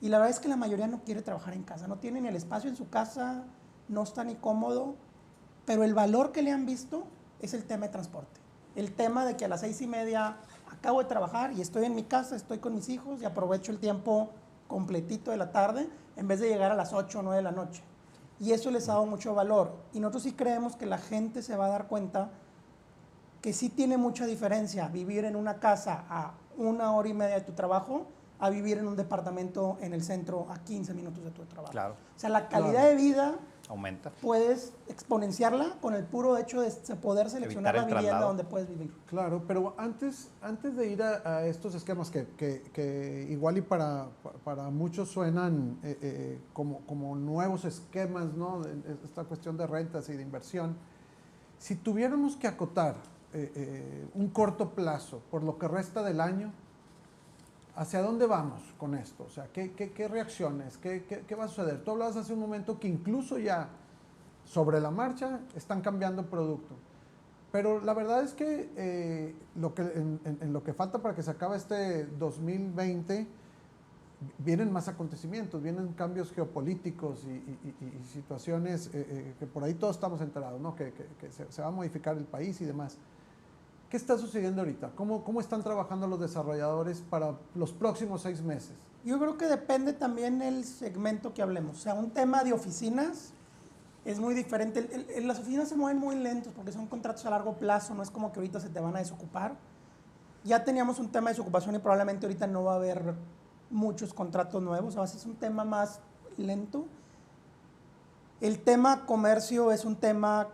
Y la verdad es que la mayoría no quiere trabajar en casa, no tiene ni el espacio en su casa, no está ni cómodo, pero el valor que le han visto es el tema de transporte. El tema de que a las 6:30 acabo de trabajar y estoy en mi casa, estoy con mis hijos y aprovecho el tiempo completito de la tarde en vez de llegar a las 8 o 9 de la noche. Y eso les ha dado mucho valor. Y nosotros sí creemos que la gente se va a dar cuenta que sí tiene mucha diferencia vivir en una casa a 1 hora y media de tu trabajo a vivir en un departamento en el centro a 15 minutos de tu trabajo. Claro. O sea, la calidad Claro. de vida Aumenta. puedes exponenciarla con el puro hecho de poder seleccionar la Evitar el vivienda traslado. donde puedes vivir. Claro, pero antes de ir a estos esquemas que igual y para muchos suenan como nuevos esquemas, ¿no? Esta cuestión de rentas y de inversión, si tuviéramos que acotar un corto plazo por lo que resta del año, ¿hacia dónde vamos con esto? O sea, ¿qué reacciones? ¿Qué va a suceder? Tú hablabas hace un momento que incluso ya sobre la marcha están cambiando producto. Pero la verdad es que, en lo que falta para que se acabe este 2020, vienen más acontecimientos, vienen cambios geopolíticos y situaciones que por ahí todos estamos enterados, ¿no? Que se va a modificar el país y demás. ¿Qué está sucediendo ahorita? ¿Cómo están trabajando los desarrolladores para los próximos 6 meses? Yo creo que depende también el segmento que hablemos. O sea, un tema de oficinas es muy diferente. Las oficinas se mueven muy lentos porque son contratos a largo plazo, no es como que ahorita se te van a desocupar. Ya teníamos un tema de desocupación y probablemente ahorita no va a haber muchos contratos nuevos, a veces es un tema más lento. El tema comercio es un tema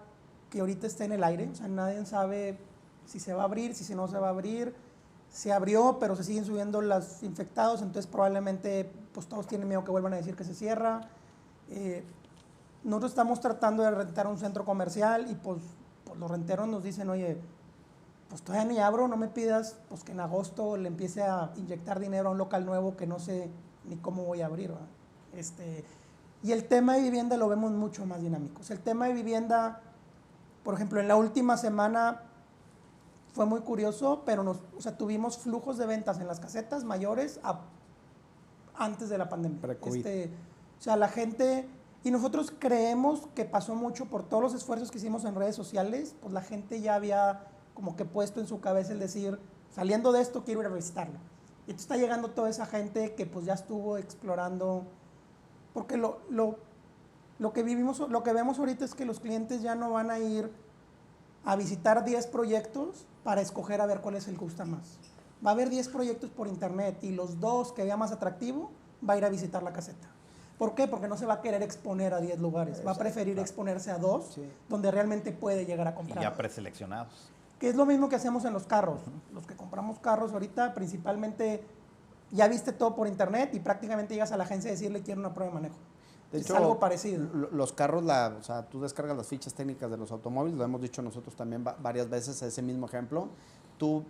que ahorita está en el aire, o sea, nadie sabe si se va a abrir, si no se va a abrir. Se abrió, pero se siguen subiendo los infectados, entonces probablemente pues todos tienen miedo que vuelvan a decir que se cierra. Nosotros estamos tratando de rentar un centro comercial y pues los renteros nos dicen, oye, pues todavía ni abro, no me pidas pues que en agosto le empiece a inyectar dinero a un local nuevo que no sé ni cómo voy a abrir, ¿verdad? Y el tema de vivienda lo vemos mucho más dinámico. O sea, el tema de vivienda, por ejemplo, en la última semana fue muy curioso, pero o sea, tuvimos flujos de ventas en las casetas mayores antes de la pandemia. Pre-COVID. O sea, la gente, y nosotros creemos que pasó mucho por todos los esfuerzos que hicimos en redes sociales, pues la gente ya había como que puesto en su cabeza el decir, saliendo de esto quiero ir a visitarlo. Y entonces está llegando toda esa gente que pues ya estuvo explorando, porque lo que vemos ahorita es que los clientes ya no van a ir a visitar 10 proyectos para escoger a ver cuál es el que gusta más. Va a haber 10 proyectos por internet y los 2 que vea más atractivo va a ir a visitar la caseta. ¿Por qué? Porque no se va a querer exponer a 10 lugares, va a preferir exponerse a 2 donde realmente puede llegar a Y comprar. ya preseleccionados. que es lo mismo que hacemos en los carros. Los que compramos carros ahorita, principalmente, ya viste todo por internet y prácticamente llegas a la agencia a decirle quiero una prueba de manejo. De Es hecho, algo parecido. Los carros, o sea, tú descargas las fichas técnicas de los automóviles, lo hemos dicho nosotros también varias veces, ese mismo ejemplo. Tú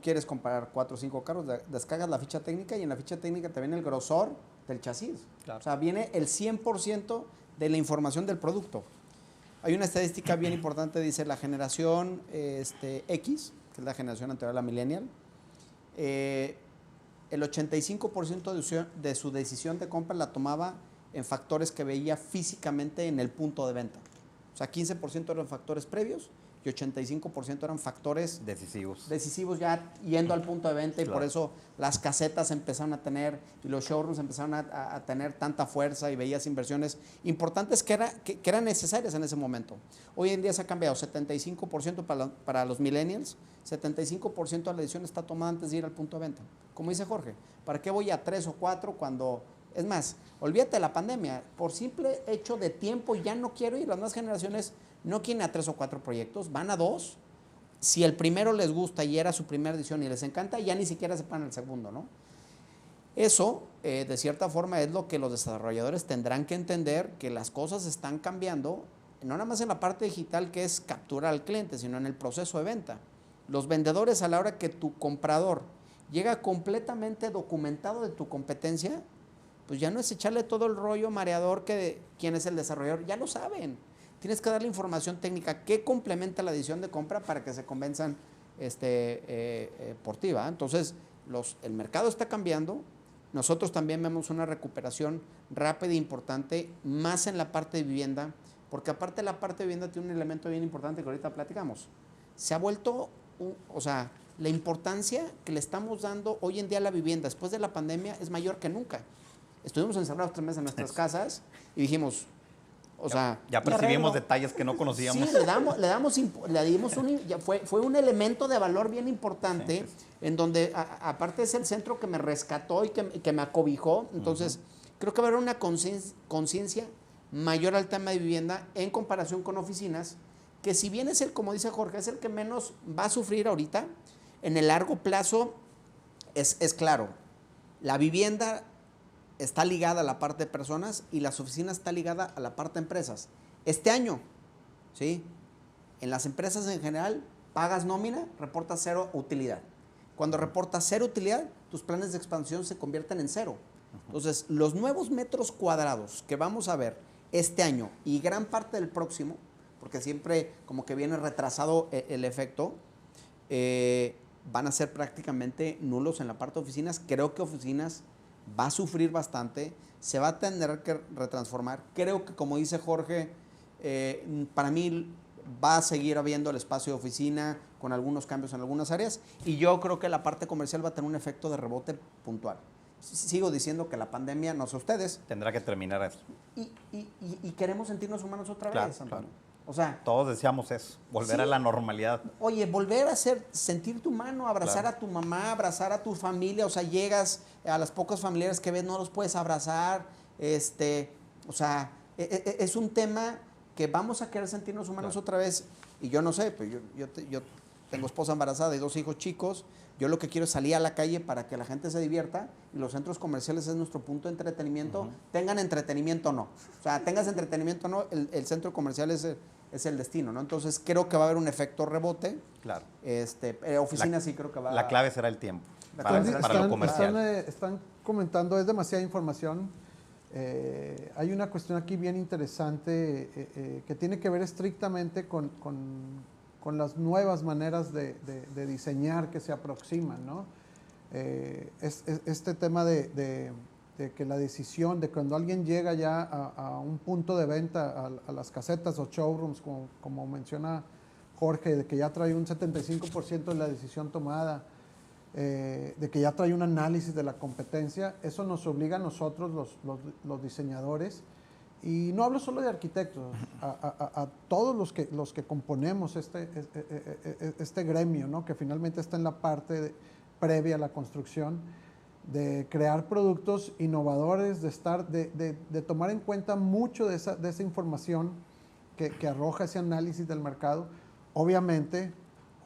quieres comprar 4 o 5 carros, descargas la ficha técnica y en la ficha técnica te viene el grosor del chasis. Claro. O sea, viene el 100% de la información del producto. Hay una estadística bien importante, dice la generación X, que es la generación anterior a la millennial, el 85% de su decisión de compra la tomaba en factores que veía físicamente en el punto de venta. O sea, 15% eran factores previos y 85% eran factores decisivos ya yendo al punto de venta, y claro, por eso las casetas empezaron a tener y los showrooms empezaron a tener tanta fuerza y veías inversiones importantes que eran necesarias en ese momento. Hoy en día se ha cambiado 75% para los millennials, 75% de la decisión está tomada antes de ir al punto de venta. Como dice Jorge, ¿para qué voy a 3 o 4 cuando... Es más, olvídate de la pandemia, por simple hecho de tiempo ya no quiero ir, las nuevas generaciones no quieren a 3 o 4 proyectos, van a 2. Si el primero les gusta y era su primera edición y les encanta, ya ni siquiera se pagan el segundo, ¿no? Eso, de cierta forma, es lo que los desarrolladores tendrán que entender, que las cosas están cambiando, no nada más en la parte digital, que es capturar al cliente, sino en el proceso de venta. Los vendedores, a la hora que tu comprador llega completamente documentado de tu competencia, pues ya no es echarle todo el rollo mareador que quién es el desarrollador, ya lo saben. Tienes que darle información técnica que complementa la decisión de compra para que se convenzan por ti, ¿va? Entonces, el mercado está cambiando. Nosotros también vemos una recuperación rápida e importante, más en la parte de vivienda, porque aparte la parte de vivienda tiene un elemento bien importante que ahorita platicamos. Se ha vuelto, la importancia que le estamos dando hoy en día a la vivienda después de la pandemia es mayor que nunca. Estuvimos encerrados 3 meses en nuestras casas y dijimos, ya percibimos detalles que no conocíamos. Sí, le dimos fue un elemento de valor bien importante, sí. En donde aparte es el centro que me rescató y que me acobijó. Entonces, creo que va a haber una conciencia mayor al tema de vivienda en comparación con oficinas, que si bien es como dice Jorge, es el que menos va a sufrir ahorita, en el largo plazo es claro, la vivienda está ligada a la parte de personas y las oficinas está ligada a la parte de empresas. Este año, ¿sí? En las empresas en general, pagas nómina, reportas 0 utilidad. Cuando reportas 0 utilidad, tus planes de expansión se convierten en 0. Entonces, los nuevos metros cuadrados que vamos a ver este año y gran parte del próximo, porque siempre como que viene retrasado el efecto, van a ser prácticamente nulos en la parte de oficinas. Creo que oficinas va a sufrir bastante, se va a tener que retransformar. Creo que, como dice Jorge, para mí va a seguir habiendo el espacio de oficina con algunos cambios en algunas áreas, y yo creo que la parte comercial va a tener un efecto de rebote puntual. Sigo diciendo que la pandemia, no sé ustedes, tendrá que terminar eso. Y queremos sentirnos humanos otra vez. Claro. O sea, todos deseamos eso, volver a la normalidad. Oye, volver a sentirte humano, abrazar a tu mamá, abrazar a tu familia. O sea, llegas a las pocas familiares que ves, no los puedes abrazar. Es un tema que vamos a querer sentirnos humanos otra vez. Y yo no sé, pues yo tengo esposa embarazada y 2 hijos chicos. Yo lo que quiero es salir a la calle para que la gente se divierta, y los centros comerciales es nuestro punto de entretenimiento, tengan entretenimiento o no. O sea, tengas entretenimiento o no, el centro comercial es el destino, ¿no? Entonces, creo que va a haber un efecto rebote. Claro. Oficina sí creo que va a... La clave será el tiempo para lo comercial. Están comentando, es demasiada información. Hay una cuestión aquí bien interesante que tiene que ver estrictamente con las nuevas maneras de diseñar que se aproximan, ¿no? Este tema de que la decisión de cuando alguien llega ya a un punto de venta, a las casetas o showrooms, como menciona Jorge, de que ya trae un 75% de la decisión tomada, de que ya trae un análisis de la competencia, eso nos obliga a nosotros, los diseñadores, y no hablo solo de arquitectos, a todos los que componemos este gremio, ¿no? Que finalmente está en la parte previa a la construcción, de crear productos innovadores, de tomar en cuenta mucho de esa información que arroja ese análisis del mercado, obviamente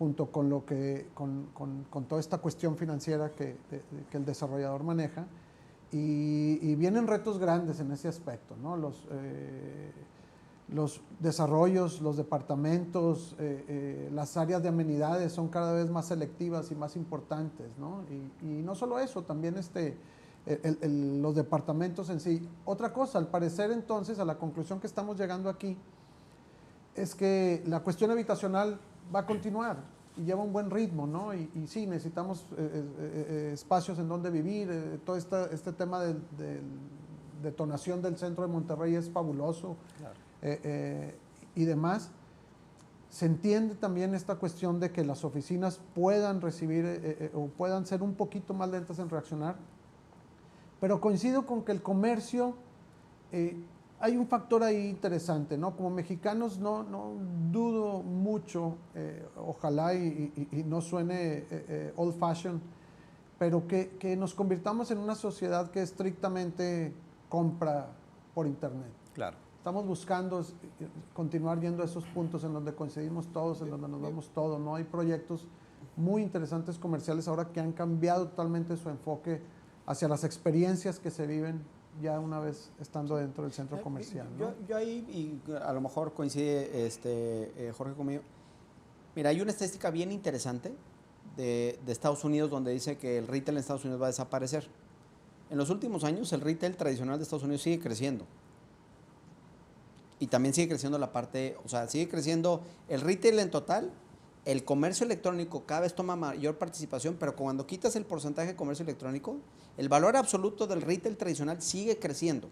junto con lo que con toda esta cuestión financiera que el desarrollador maneja, y vienen retos grandes en ese aspecto, ¿no? Los desarrollos, los departamentos, las áreas de amenidades son cada vez más selectivas y más importantes, ¿no? Y no solo eso, también los departamentos en sí. Otra cosa, al parecer entonces, a la conclusión que estamos llegando aquí, es que la cuestión habitacional va a continuar y lleva un buen ritmo, ¿no? Y sí, necesitamos espacios en donde vivir, todo este tema de detonación del centro de Monterrey es fabuloso. Claro. Y demás. Se entiende también esta cuestión de que las oficinas puedan recibir o puedan ser un poquito más lentas en reaccionar, pero coincido con que el comercio, hay un factor ahí interesante, ¿no? Como mexicanos no dudo mucho, ojalá y no suene old fashion, pero que nos convirtamos en una sociedad que estrictamente compra por internet. Claro. Estamos buscando continuar viendo esos puntos en donde coincidimos todos, en donde nos vemos todos, ¿no? Hay proyectos muy interesantes comerciales ahora que han cambiado totalmente su enfoque hacia las experiencias que se viven ya una vez estando dentro del centro comercial, ¿no? Yo ahí, y a lo mejor coincide Jorge conmigo, mira, hay una estadística bien interesante de Estados Unidos donde dice que el retail en Estados Unidos va a desaparecer. En los últimos años el retail tradicional de Estados Unidos sigue creciendo. Y también sigue creciendo la parte, o sea, sigue creciendo el retail en total, el comercio electrónico cada vez toma mayor participación, pero cuando quitas el porcentaje de comercio electrónico, el valor absoluto del retail tradicional sigue creciendo.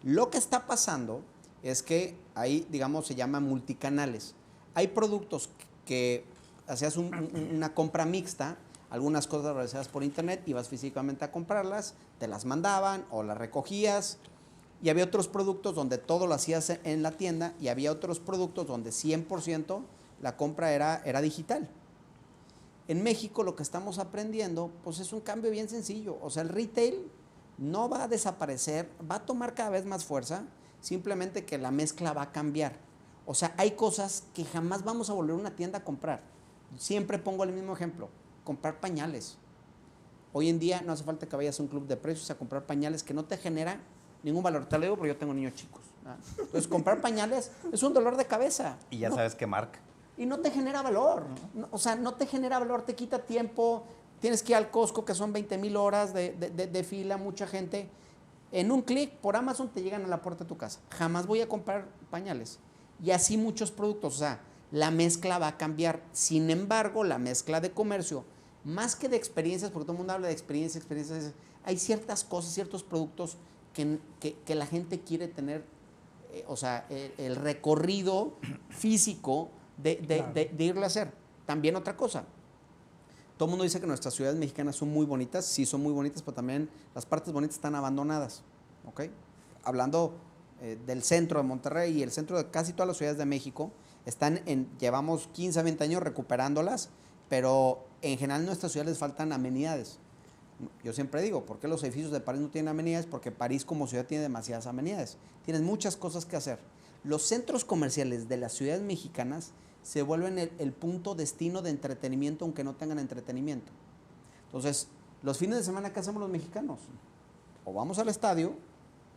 Lo que está pasando es que ahí, digamos, se llama multicanales. Hay productos que hacías una compra mixta, algunas cosas realizadas por internet, ibas físicamente a comprarlas, te las mandaban o las recogías. Y había otros productos donde todo lo hacías en la tienda y había otros productos donde 100% la compra era digital. En México lo que estamos aprendiendo pues es un cambio bien sencillo. O sea, el retail no va a desaparecer, va a tomar cada vez más fuerza, simplemente que la mezcla va a cambiar. O sea, hay cosas que jamás vamos a volver a una tienda a comprar. Siempre pongo el mismo ejemplo, comprar pañales. Hoy en día no hace falta que vayas a un club de precios a comprar pañales que no te genera ningún valor. Te lo digo porque yo tengo niños chicos, ¿verdad? Entonces, comprar pañales es un dolor de cabeza. Y ya sabes qué marca. Y no te genera valor. No, o sea, no te genera valor, te quita tiempo. Tienes que ir al Costco, que son 20,000 horas de fila, mucha gente. En un clic, por Amazon, te llegan a la puerta de tu casa. Jamás voy a comprar pañales. Y así muchos productos. O sea, la mezcla va a cambiar. Sin embargo, la mezcla de comercio, más que de experiencias, porque todo el mundo habla de experiencias, hay ciertas cosas, ciertos productos que la gente quiere tener, o sea, el recorrido físico de irle a hacer. También otra cosa, todo el mundo dice que nuestras ciudades mexicanas son muy bonitas, sí son muy bonitas, pero también las partes bonitas están abandonadas, ¿ok? Hablando del centro de Monterrey y el centro de casi todas las ciudades de México, llevamos 15 a 20 años recuperándolas, pero en general en nuestras ciudades les faltan amenidades. Yo siempre digo, ¿por qué los edificios de París no tienen amenidades? Porque París como ciudad tiene demasiadas amenidades. Tienes muchas cosas que hacer. Los centros comerciales de las ciudades mexicanas se vuelven el punto destino de entretenimiento, aunque no tengan entretenimiento. Entonces, los fines de semana, ¿qué hacemos los mexicanos? O vamos al estadio,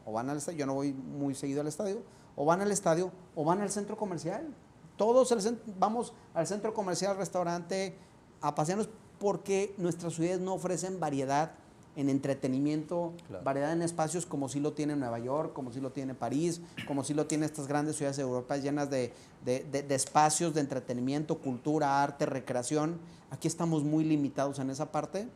o van al estadio, yo no voy muy seguido al estadio, o van al estadio, o van al centro comercial. Todos vamos al centro comercial, al restaurante, a pasearnos, porque nuestras ciudades no ofrecen variedad en entretenimiento, claro, variedad en espacios como sí lo tiene Nueva York, como sí lo tiene París, como sí lo tiene estas grandes ciudades europeas llenas de espacios de entretenimiento, cultura, arte, recreación. Aquí estamos muy limitados en esa parte.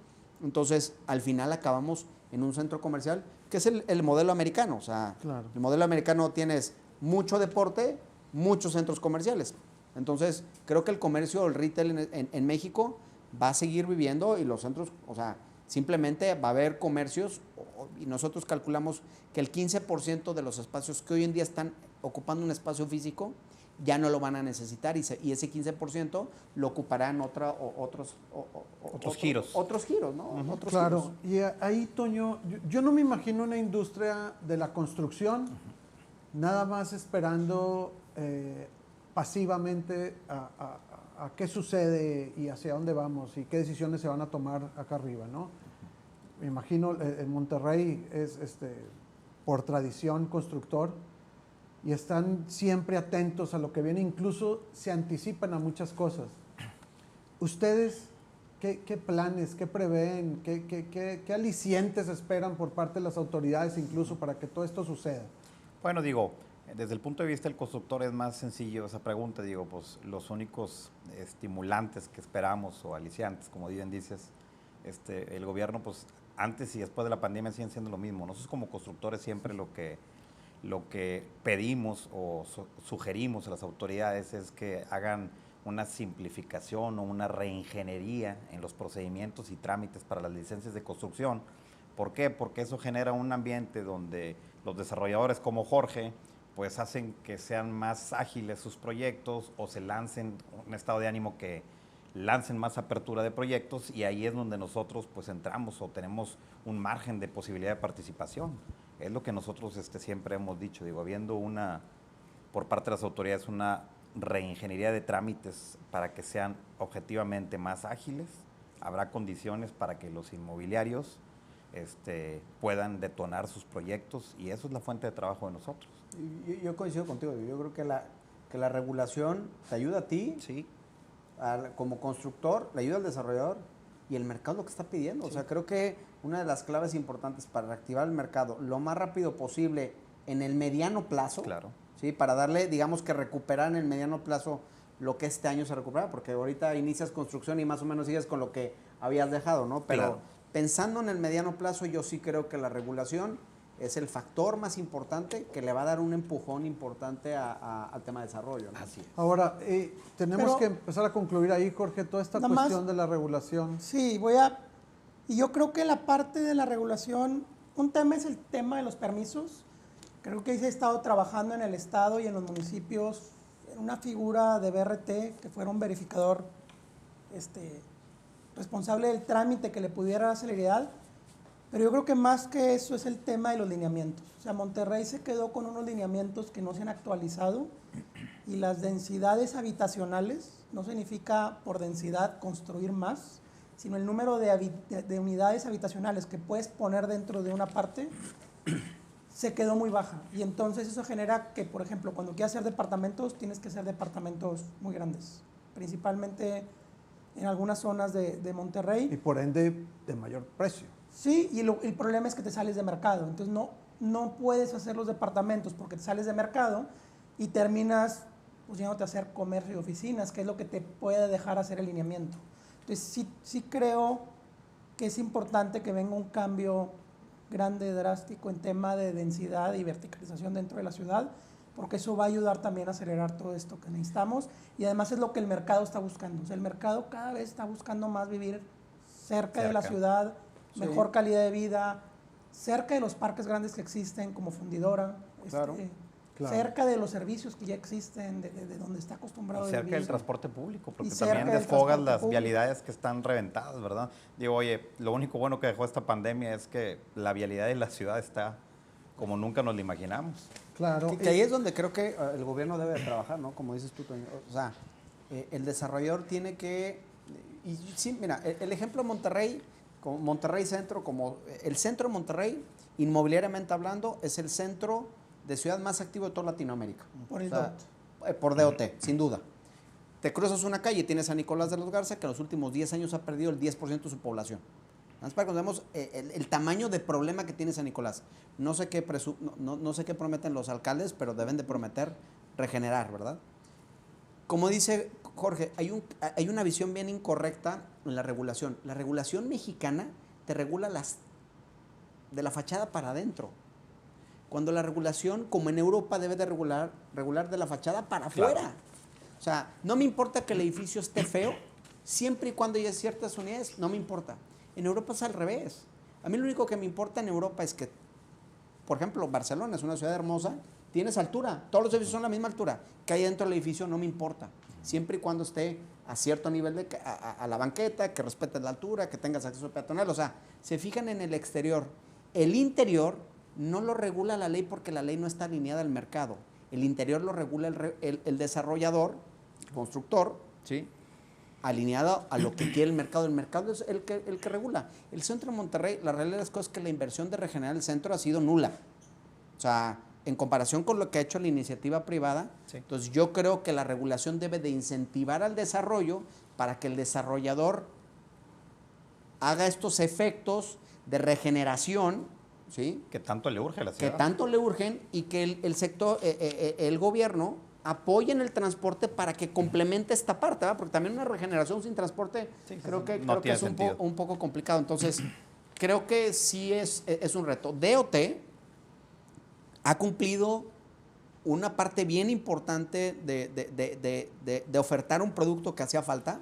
Entonces, al final acabamos en un centro comercial, que es el modelo americano. O sea, claro, el modelo americano tienes mucho deporte, muchos centros comerciales. Entonces, creo que el comercio, el retail en México va a seguir viviendo y los centros, o sea, simplemente va a haber comercios y nosotros calculamos que el 15% de los espacios que hoy en día están ocupando un espacio físico ya no lo van a necesitar y ese 15% lo ocuparán otros giros. Otros giros, ¿no? Otros claro, giros. Y ahí, Toño, yo no me imagino una industria de la construcción nada más esperando pasivamente a a qué sucede y hacia dónde vamos y qué decisiones se van a tomar acá arriba, ¿no? Me imagino, en Monterrey es por tradición constructor y están siempre atentos a lo que viene, incluso se anticipan a muchas cosas. ¿Ustedes qué planes, qué prevén, qué alicientes esperan por parte de las autoridades incluso para que todo esto suceda? Bueno, digo, desde el punto de vista del constructor es más sencillo esa pregunta, digo, pues los únicos estimulantes que esperamos o aliciantes, como bien dices, el gobierno, pues antes y después de la pandemia siguen siendo lo mismo. Nosotros como constructores siempre lo que pedimos o sugerimos a las autoridades es que hagan una simplificación o una reingeniería en los procedimientos y trámites para las licencias de construcción. ¿Por qué? Porque eso genera un ambiente donde los desarrolladores como Jorge pues hacen que sean más ágiles sus proyectos o se lancen un estado de ánimo que lancen más apertura de proyectos y ahí es donde nosotros pues entramos o tenemos un margen de posibilidad de participación. Es lo que nosotros siempre hemos dicho, digo, habiendo por parte de las autoridades una reingeniería de trámites para que sean objetivamente más ágiles, habrá condiciones para que los inmobiliarios puedan detonar sus proyectos y eso es la fuente de trabajo de nosotros. Yo coincido contigo, yo creo que la regulación te ayuda a ti, sí, como constructor, le ayuda al desarrollador y el mercado lo que está pidiendo. Sí. O sea, creo que una de las claves importantes para reactivar el mercado lo más rápido posible en el mediano plazo, claro, ¿sí? Para darle, digamos que recuperar en el mediano plazo lo que este año se recupera, porque ahorita inicias construcción y más o menos sigues con lo que habías dejado, ¿no? Pero claro, pensando en el mediano plazo, yo sí creo que la regulación es el factor más importante que le va a dar un empujón importante al tema de desarrollo, ¿no? Así es. Ahora, tenemos que empezar a concluir ahí, Jorge, toda esta cuestión de la regulación. Sí, y yo creo que la parte de la regulación, un tema es el tema de los permisos. Creo que ahí se ha estado trabajando en el Estado y en los municipios en una figura de BRT que fuera un verificador responsable del trámite que le pudiera dar celeridad. Pero yo creo que más que eso es el tema de los lineamientos. O sea, Monterrey se quedó con unos lineamientos que no se han actualizado y las densidades habitacionales, no significa por densidad construir más, sino el número de unidades habitacionales que puedes poner dentro de una parte, se quedó muy baja. Y entonces eso genera que, por ejemplo, cuando quieras hacer departamentos, tienes que hacer departamentos muy grandes, principalmente en algunas zonas de Monterrey. Y por ende, de mayor precio. Sí, y el problema es que te sales de mercado. Entonces no puedes hacer los departamentos porque te sales de mercado y terminas pues, yéndote a hacer comercio y oficinas, que es lo que te puede dejar hacer el lineamiento. Entonces sí creo que es importante que venga un cambio grande, drástico en tema de densidad y verticalización dentro de la ciudad, porque eso va a ayudar también a acelerar todo esto que necesitamos y además es lo que el mercado está buscando. O sea, el mercado cada vez está buscando más vivir cerca de la ciudad, mejor calidad de vida, cerca de los parques grandes que existen como Fundidora, claro. cerca de los servicios que ya existen, de donde está acostumbrado a vivir. Cerca del transporte público, porque también desfogas las vialidades que están reventadas, ¿verdad? Digo, oye, lo único bueno que dejó esta pandemia es que la vialidad de la ciudad está como nunca nos lo imaginamos. Claro. Que ahí es donde creo que el gobierno debe de trabajar, ¿no? Como dices tú, Toño. O sea, el desarrollador tiene que... Y sí, mira, el ejemplo de Monterrey, como Monterrey Centro, como el centro de Monterrey, inmobiliariamente hablando, es el centro de ciudad más activo de toda Latinoamérica. Por el DOT. Por DOT, sin duda. Te cruzas una calle y tienes a Nicolás de los Garza, que en los últimos 10 años ha perdido el 10% de su población. Nada más para que nos demos el tamaño de problema que tiene San Nicolás. No sé qué prometen los alcaldes, pero deben de prometer regenerar, ¿verdad? Como dice Jorge, hay una visión bien incorrecta en la regulación. La regulación mexicana te regula de la fachada para adentro. Cuando la regulación, como en Europa, debe de regular de la fachada para afuera. Claro. O sea, no me importa que el edificio esté feo, siempre y cuando haya ciertas unidades, no me importa. En Europa es al revés. A mí lo único que me importa en Europa es que, por ejemplo, Barcelona es una ciudad hermosa, tienes altura, todos los edificios son a la misma altura. Que hay dentro del edificio no me importa, siempre y cuando esté a cierto nivel a la banqueta, que respetes la altura, que tengas acceso peatonal. O sea, se fijan en el exterior. El interior no lo regula la ley porque la ley no está alineada al mercado. El interior lo regula el desarrollador, constructor, ¿sí? alineado a lo que quiere el mercado. El mercado es el que regula. El centro de Monterrey, la realidad de las cosas es que la inversión de regenerar el centro ha sido nula. O sea, en comparación con lo que ha hecho la iniciativa privada, Sí. entonces yo creo que la regulación debe de incentivar al desarrollo para que el desarrollador haga estos efectos de regeneración, ¿sí? Que tanto le urge a la Que ciudad. tanto le urgen y que el sector, el gobierno apoye en el transporte para que complemente esta parte, ¿verdad? Porque también una regeneración sin transporte Sí, creo sí, que, no creo que tiene es sentido. un poco complicado. Entonces, creo que sí es un reto. DOT ha cumplido una parte bien importante de ofertar un producto que hacía falta,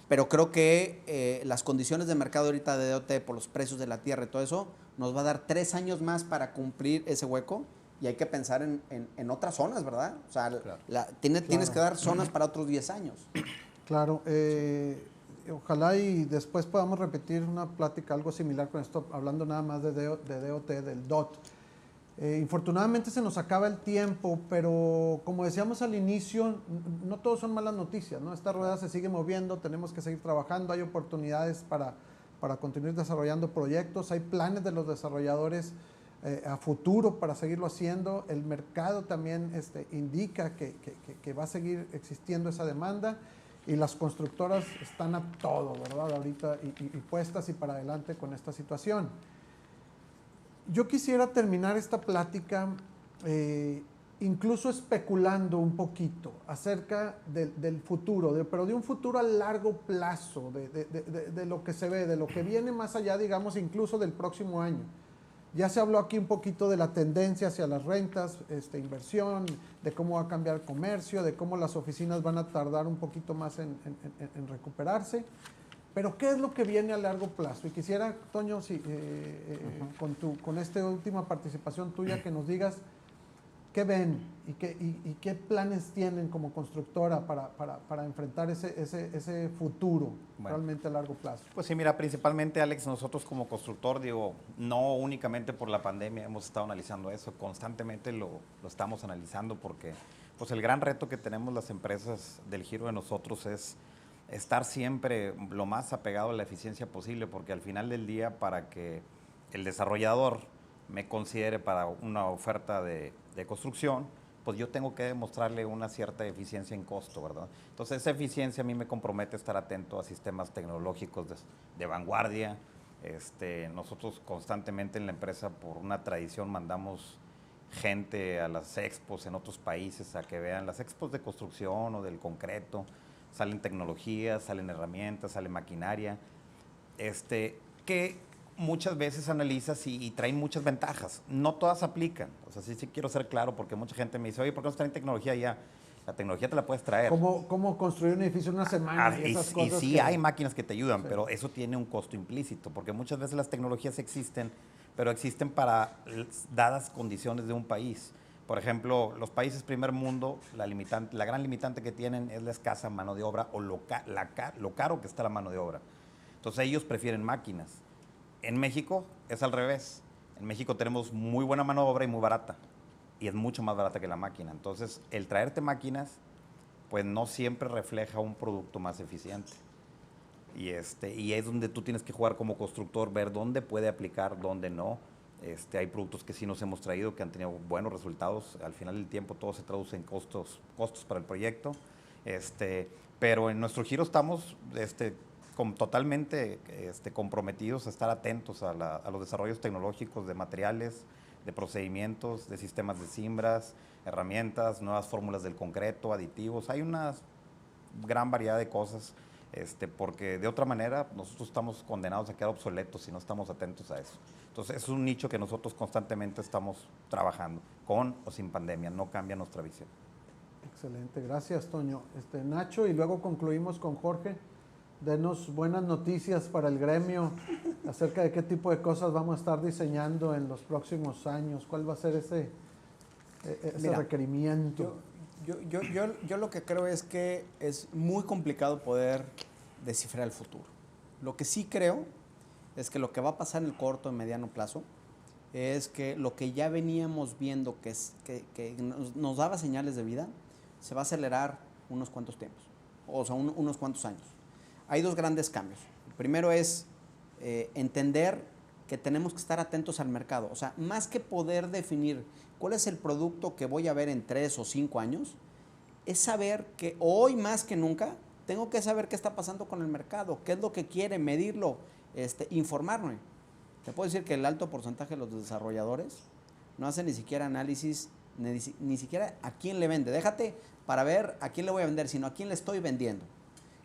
pero creo que las condiciones de mercado ahorita de DOT por los precios de la tierra y todo eso nos va a dar 3 años más para cumplir ese hueco y hay que pensar en otras zonas, ¿verdad? O sea, Claro. tienes que dar zonas para otros 10 años. Claro, ojalá y después podamos repetir una plática algo similar con esto, hablando nada más de DOT, del DOT. Infortunadamente se nos acaba el tiempo, pero como decíamos al inicio, no todos son malas noticias, ¿no? Esta rueda se sigue moviendo, tenemos que seguir trabajando, hay oportunidades para continuar desarrollando proyectos, hay planes de los desarrolladores a futuro para seguirlo haciendo, el mercado también indica que va a seguir existiendo esa demanda y las constructoras están a todo, ¿verdad? Ahorita y puestas y para adelante con esta situación. Yo quisiera terminar esta plática incluso especulando un poquito acerca del futuro, pero de un futuro a largo plazo, de lo que se ve, de lo que viene más allá, digamos, incluso del próximo año. Ya se habló aquí un poquito de la tendencia hacia las rentas, inversión, de cómo va a cambiar el comercio, de cómo las oficinas van a tardar un poquito más en recuperarse. Pero ¿qué es lo que viene a largo plazo? Y quisiera, Toño, con esta última participación tuya, que nos digas qué ven y qué planes tienen como constructora para enfrentar ese futuro realmente a largo plazo. Pues sí, mira, principalmente, Alex, nosotros como constructor, digo, no únicamente por la pandemia hemos estado analizando eso, constantemente lo estamos analizando porque pues el gran reto que tenemos las empresas del giro de nosotros es estar siempre lo más apegado a la eficiencia posible, porque al final del día, para que el desarrollador me considere para una oferta de construcción, pues yo tengo que demostrarle una cierta eficiencia en costo, ¿verdad? Entonces esa eficiencia a mí me compromete a estar atento a sistemas tecnológicos de vanguardia. Nosotros constantemente en la empresa, por una tradición, mandamos gente a las expos en otros países a que vean las expos de construcción o del concreto. Salen tecnologías, salen herramientas, sale maquinaria, que muchas veces analizas y traen muchas ventajas. No todas aplican. O sea, sí quiero ser claro, porque mucha gente me dice, oye, ¿por qué no traen tecnología ya? La tecnología te la puedes traer. ¿Cómo construir un edificio en una semana? Y esas cosas sí, que hay máquinas que te ayudan, sí. pero eso tiene un costo implícito, porque muchas veces las tecnologías existen, pero existen para dadas condiciones de un país. Por ejemplo, los países primer mundo, la gran limitante que tienen es la escasa mano de obra o lo caro que está la mano de obra. Entonces ellos prefieren máquinas. En México es al revés. En México tenemos muy buena mano de obra y muy barata. Y es mucho más barata que la máquina. Entonces, el traerte máquinas, pues no siempre refleja un producto más eficiente. Y es donde tú tienes que jugar como constructor, ver dónde puede aplicar, dónde no. Hay productos que sí nos hemos traído que han tenido buenos resultados. Al final del tiempo todo se traduce en costos para el proyecto. Pero en nuestro giro estamos totalmente comprometidos a estar atentos a los desarrollos tecnológicos de materiales, de procedimientos, de sistemas de cimbras, herramientas, nuevas fórmulas del concreto, aditivos. Hay una gran variedad de cosas, porque de otra manera nosotros estamos condenados a quedar obsoletos si no estamos atentos a eso. Entonces es un nicho que nosotros constantemente estamos trabajando, con o sin pandemia, no cambia nuestra visión. Excelente, gracias, Toño. Nacho, y luego concluimos con Jorge. Denos buenas noticias para el gremio acerca de qué tipo de cosas vamos a estar diseñando en los próximos años. ¿Cuál va a ser ese requerimiento? Yo lo que creo es que es muy complicado poder descifrar el futuro. Lo que sí creo es que lo que va a pasar en el corto y mediano plazo es que lo que ya veníamos viendo que nos daba señales de vida se va a acelerar unos cuantos tiempos. o sea, unos cuantos años. Hay dos grandes cambios. El primero es entender que tenemos que estar atentos al mercado. O sea, más que poder definir cuál es el producto que voy a ver en 3 o 5 años, es saber que hoy más que nunca tengo que saber qué está pasando con el mercado, qué es lo que quiere, medirlo, informarme. Te puedo decir que el alto porcentaje de los desarrolladores no hacen ni siquiera análisis, ni siquiera a quién le vende. Déjate para ver a quién le voy a vender, sino a quién le estoy vendiendo.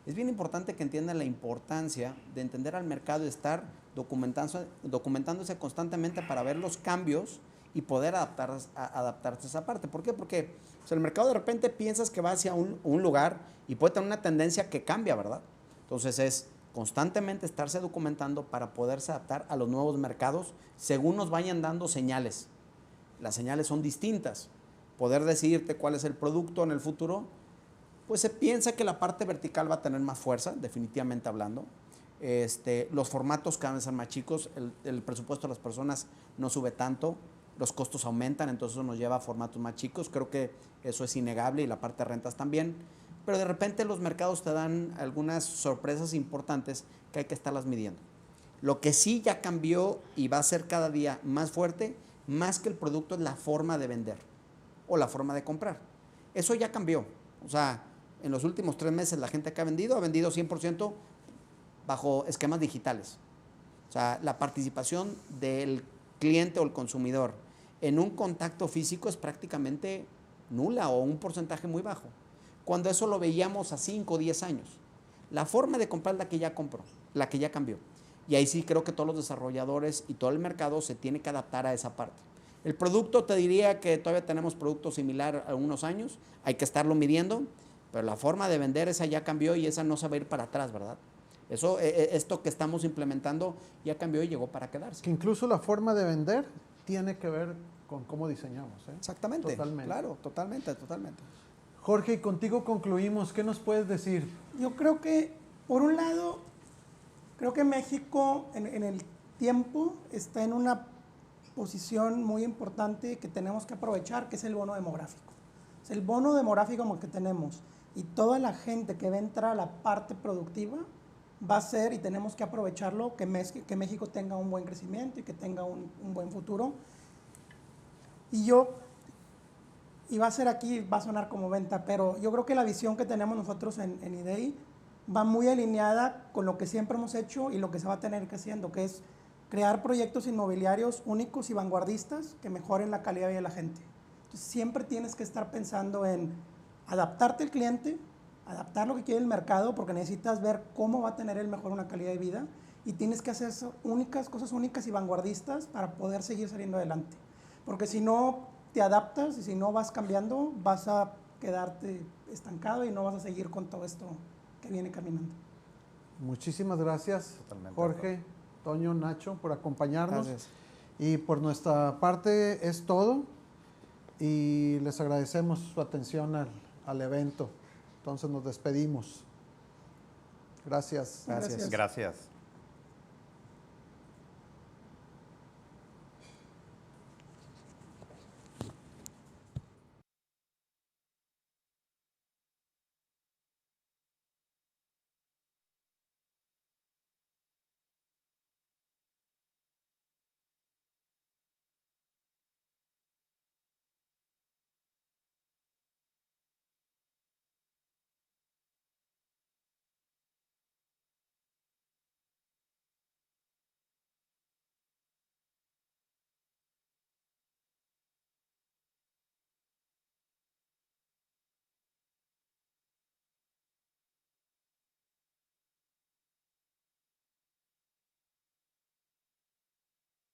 Es bien importante que entiendan la importancia de entender al mercado y estar documentándose constantemente para ver los cambios y poder adaptarse a esa parte. ¿Por qué? Porque el mercado de repente piensas que va hacia un lugar y puede tener una tendencia que cambia, ¿verdad? Entonces es constantemente estarse documentando para poderse adaptar a los nuevos mercados según nos vayan dando señales. Las señales son distintas. Poder decidirte cuál es el producto en el futuro, pues se piensa que la parte vertical va a tener más fuerza, definitivamente hablando. Los formatos cada vez son más chicos, el presupuesto de las personas no sube tanto, los costos aumentan, entonces eso nos lleva a formatos más chicos. Creo que eso es innegable y la parte de rentas también. Pero de repente los mercados te dan algunas sorpresas importantes que hay que estarlas midiendo. Lo que sí ya cambió y va a ser cada día más fuerte, más que el producto, es la forma de vender o la forma de comprar. Eso ya cambió. O sea, en los últimos 3 meses la gente que ha vendido 100% bajo esquemas digitales. O sea, la participación del cliente o el consumidor en un contacto físico es prácticamente nula o un porcentaje muy bajo. Cuando eso lo veíamos a 5 o 10 años. La forma de comprar es la que ya compró, la que ya cambió. Y ahí sí creo que todos los desarrolladores y todo el mercado se tiene que adaptar a esa parte. El producto, te diría que todavía tenemos producto similar a unos años, hay que estarlo midiendo, pero la forma de vender esa ya cambió y esa no se va a ir para atrás, ¿verdad? Esto que estamos implementando ya cambió y llegó para quedarse. Que incluso la forma de vender tiene que ver con cómo diseñamos. Exactamente. Totalmente. Claro, totalmente. Jorge, y contigo concluimos. ¿Qué nos puedes decir? Yo creo que, por un lado, creo que México en el tiempo está en una posición muy importante que tenemos que aprovechar, que es el bono demográfico. Es el bono demográfico que tenemos y toda la gente que va a entrar a la parte productiva va a ser, y tenemos que aprovecharlo, que México tenga un buen crecimiento y que tenga un buen futuro. Y va a ser aquí, va a sonar como venta, pero yo creo que la visión que tenemos nosotros en IDEI va muy alineada con lo que siempre hemos hecho y lo que se va a tener que haciendo, que es crear proyectos inmobiliarios únicos y vanguardistas que mejoren la calidad de vida de la gente. Entonces, siempre tienes que estar pensando en adaptarte al cliente, adaptar lo que quiere el mercado, porque necesitas ver cómo va a tener él mejor una calidad de vida y tienes que hacer cosas únicas y vanguardistas para poder seguir saliendo adelante. Porque si no te adaptas y si no vas cambiando, vas a quedarte estancado y no vas a seguir con todo esto que viene caminando. Muchísimas gracias, Totalmente. Jorge, Toño, Nacho, por acompañarnos. Gracias. Y por nuestra parte es todo. Y les agradecemos su atención al evento. Entonces nos despedimos. Gracias. Gracias. Gracias.